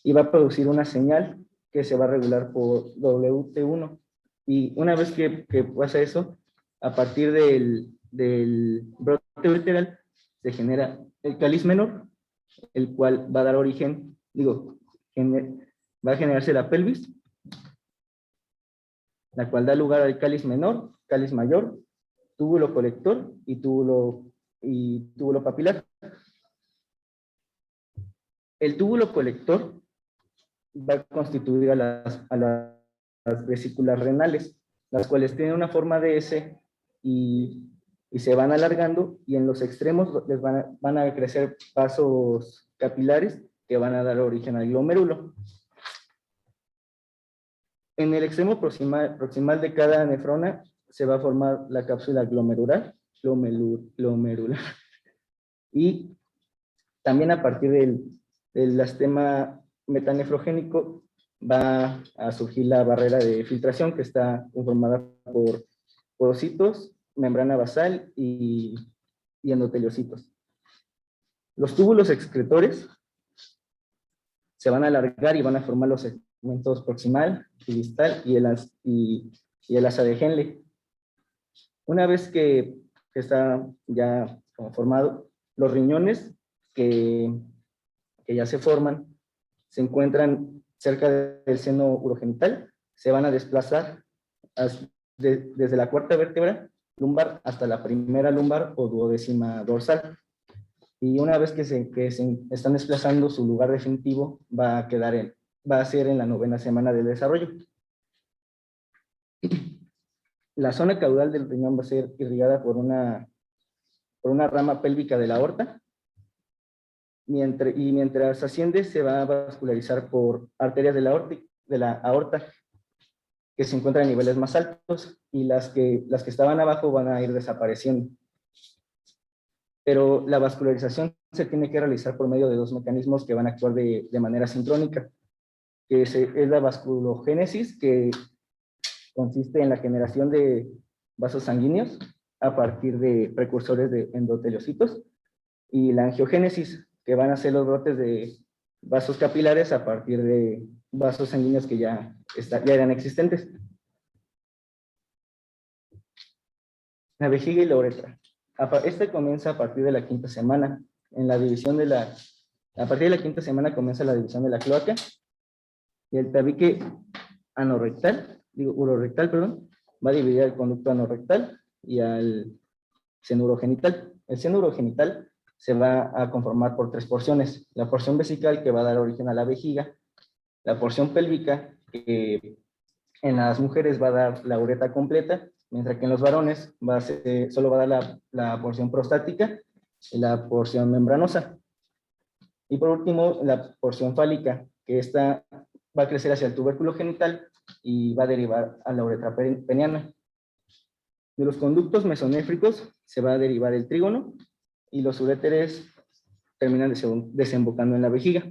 y va a producir una señal que se va a regular por WT1. Y una vez que pasa eso, a partir del brote ureteral se genera el cáliz menor, el cual va a dar origen, va a generarse la pelvis, la cual da lugar al cáliz menor, cáliz mayor, túbulo colector y túbulo papilar. El túbulo colector va a constituir a las vesículas renales, las cuales tienen una forma de S y se van alargando, y en los extremos van a crecer vasos capilares que van a dar origen al glomérulo. En el extremo proximal de cada nefrona se va a formar la cápsula glomerular, y también a partir del blastema metanefrogénico va a surgir la barrera de filtración, que está conformada por porocitos, membrana basal y endoteliocitos. Los túbulos excretores se van a alargar y van a formar los segmentos proximal y distal y el asa de Henle. Una vez que está ya formado, los riñones que ya se forman se encuentran cerca del seno urogenital, se van a desplazar desde la cuarta vértebra lumbar hasta la primera lumbar o duodécima dorsal. Y una vez que se están desplazando, su lugar definitivo va a ser en la 9ª semana del desarrollo. La zona caudal del riñón va a ser irrigada por una rama pélvica de la aorta, y mientras asciende se va a vascularizar por arterias de la aorta que se encuentran a niveles más altos, y las que estaban abajo van a ir desapareciendo. Pero la vascularización se tiene que realizar por medio de dos mecanismos que van a actuar de manera sincrónica, que es la vasculogénesis, que consiste en la generación de vasos sanguíneos a partir de precursores de endoteliocitos, y la angiogénesis, que van a ser los brotes de vasos capilares a partir de vasos sanguíneos que ya eran existentes. La vejiga y la uretra. Este comienza a partir de la 5ª semana. En la división a partir de la 5ª semana comienza la división de la cloaca y el tabique urorectal, perdón, va a dividir el conducto anorrectal y al seno urogenital. El seno urogenital se va a conformar por 3 porciones. La porción vesical, que va a dar origen a la vejiga. La porción pélvica, que en las mujeres va a dar la uretra completa, mientras que en los varones solo va a dar la porción prostática y la porción membranosa. Y por último, la porción fálica, que esta va a crecer hacia el tubérculo genital y va a derivar a la uretra peniana. De los conductos mesonéfricos se va a derivar el trígono y los uréteres terminan desembocando en la vejiga.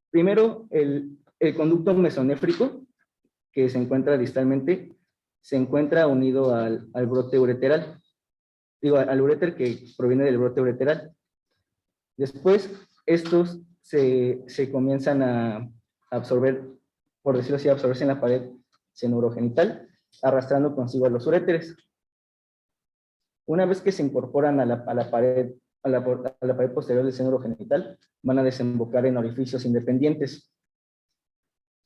Primero, el conducto mesonéfrico, que se encuentra distalmente, se encuentra unido al brote ureteral. Al uréter que proviene del brote ureteral. Después, estos se comienzan a absorber, por decirlo así, absorberse en la pared seno-urogenital, arrastrando consigo a los uréteres. Una vez que se incorporan a la pared posterior del seno urogenital, van a desembocar en orificios independientes.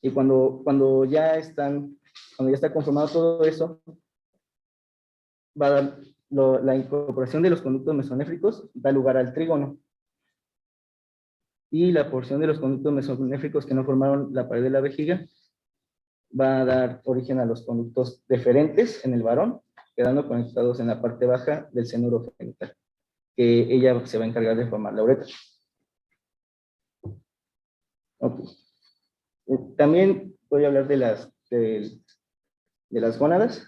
Y cuando ya está conformado todo eso, va a dar la incorporación de los conductos mesonéfricos da lugar al trígono. Y la porción de los conductos mesonéfricos que no formaron la pared de la vejiga va a dar origen a los conductos deferentes en el varón, quedando conectados en la parte baja del seno urogenital, que ella se va a encargar de formar la uretra. Okay. También voy a hablar de las gónadas,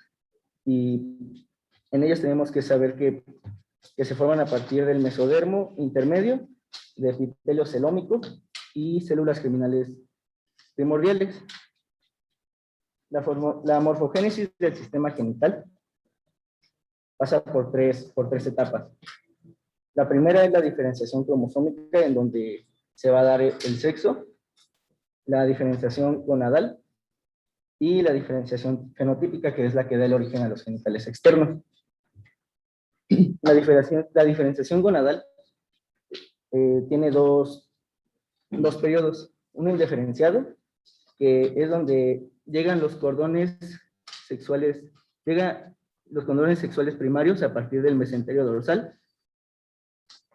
y en ellas tenemos que saber que se forman a partir del mesodermo intermedio, de epitelio celómico y células germinales primordiales. La morfogénesis del sistema genital pasa por tres etapas. La primera es la diferenciación cromosómica, en donde se va a dar el sexo, la diferenciación gonadal y la diferenciación fenotípica, que es la que da el origen a los genitales externos. La diferenciación gonadal tiene dos periodos. Uno indiferenciado, que es donde llegan los cordones sexuales primarios a partir del mesenterio dorsal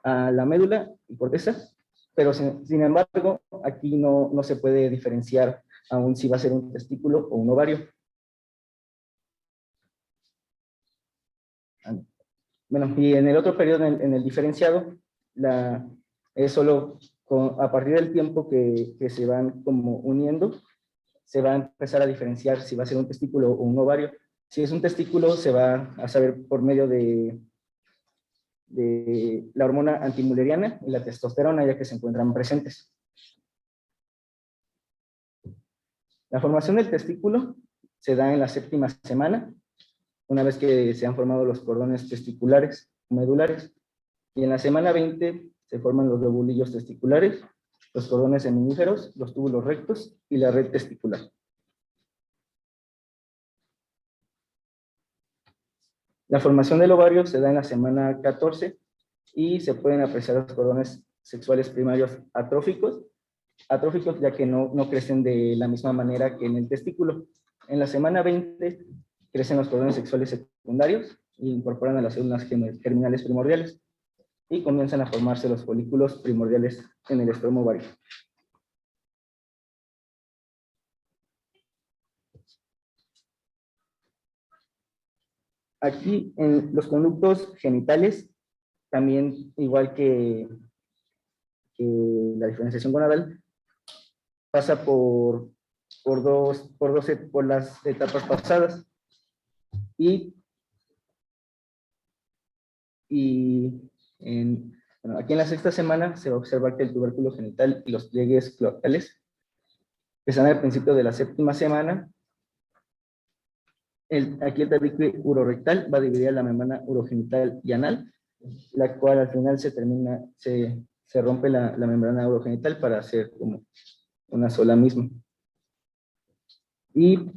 a la médula y corteza, pero sin embargo aquí no se puede diferenciar aún si va a ser un testículo o un ovario. Bueno, y en el otro periodo, en el diferenciado, es solo a partir del tiempo que se van como uniendo, se va a empezar a diferenciar si va a ser un testículo o un ovario. Si es un testículo, se va a saber por medio de la hormona antimuleriana y la testosterona, ya que se encuentran presentes. La formación del testículo se da en la 7ª semana, una vez que se han formado los cordones testiculares medulares, y en la semana 20 se forman los lobulillos testiculares, los cordones seminíferos, los túbulos rectos y la red testicular. La formación del ovario se da en la semana 14 y se pueden apreciar los cordones sexuales primarios atróficos ya que no crecen de la misma manera que en el testículo. En la semana 20 crecen los cordones sexuales secundarios e incorporan a las células germinales primordiales y comienzan a formarse los folículos primordiales en el estroma ovario. Aquí en los conductos genitales, también igual que la diferenciación gonadal, pasa por las etapas pasadas. Aquí en la 6ª semana se va a observar que el tubérculo genital y los pliegues cloacales, que están al principio de la 7ª semana, aquí el tabique urorectal va a dividir la membrana urogenital y anal, la cual al final se rompe la membrana urogenital para hacer como una sola misma. Y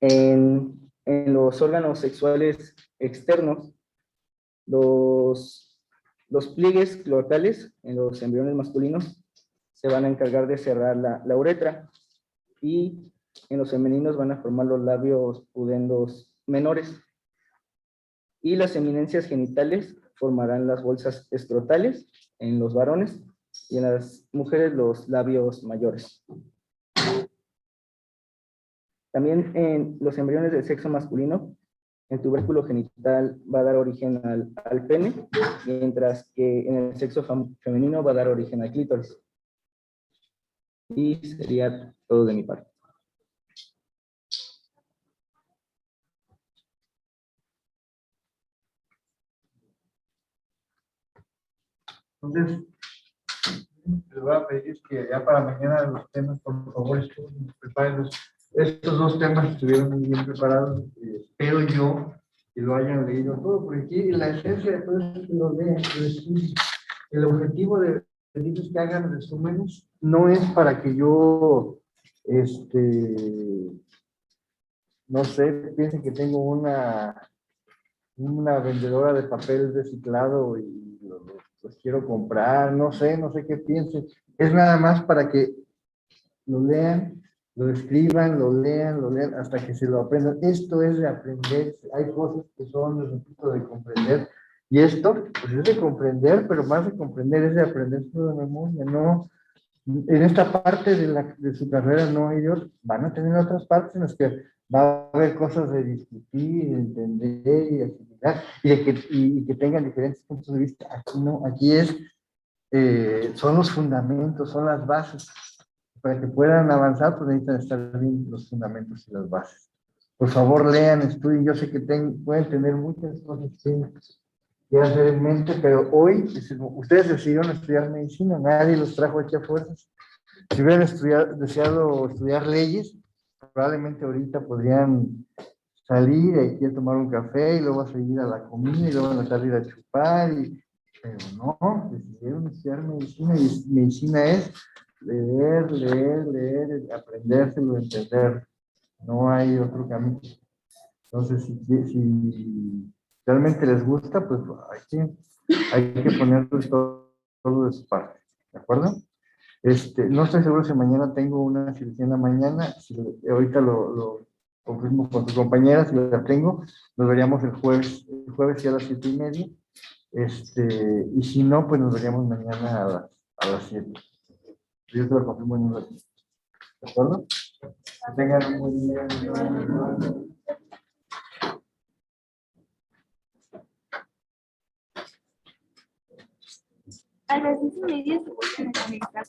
en los órganos sexuales externos, los pliegues cloacales en los embriones masculinos se van a encargar de cerrar la uretra, y en los femeninos van a formar los labios pudendos menores, y las eminencias genitales formarán las bolsas escrotales en los varones, y en las mujeres los labios mayores. También en los embriones del sexo masculino, el tubérculo genital va a dar origen al pene, mientras que en el sexo femenino va a dar origen al clítoris. Y sería todo de mi parte. Entonces, les voy a pedir que ya para mañana los temas, por favor, preparen estos dos temas, estuvieron muy bien preparados. Espero yo que lo hayan leído todo, porque aquí la esencia de todo esto es que lo lean, que lo estudien. El objetivo de pedirles que hagan resúmenes no es para que yo, no sé, piensen que tengo una vendedora de papel reciclado y los quiero comprar, no sé qué piensen. Es nada más para que lo lean, lo escriban, lo lean hasta que se lo aprendan. Esto es de aprender. Hay cosas que son, repito, de comprender. Y esto, pues es de comprender, pero más de comprender es de aprender todo de memoria. No, en esta parte de su carrera no ellos van a tener otras partes en las que va a haber cosas de discutir, de entender y de asimilar, y que tengan diferentes puntos de vista. Aquí no, aquí son los fundamentos, son las bases. Para que puedan avanzar, pues necesitan estar bien los fundamentos y las bases. Por favor, lean, estudien. Yo sé que pueden tener muchas cosas que hacer en mente, pero hoy ustedes decidieron estudiar medicina, nadie los trajo aquí a fuerzas. Si hubieran deseado estudiar leyes, probablemente ahorita podrían salir aquí a tomar un café y luego a seguir a la comida y luego en la tarde ir a chupar, pero no, decidieron estudiar medicina, y medicina es leer, aprendérselo, entender. No hay otro camino. Entonces, si realmente les gusta, pues hay que poner todo de su parte. ¿De acuerdo? No estoy seguro si mañana tengo una cirugía en la mañana. Ahorita lo confirmo con su compañera. Si la tengo, nos veríamos el jueves sí a las 7:30. Y si no, pues nos veríamos mañana a las 7. Yo te lo confirmo en un ratito. ¿De acuerdo? Que tengan un buen día. A las 10:30 se vuelven a conectar.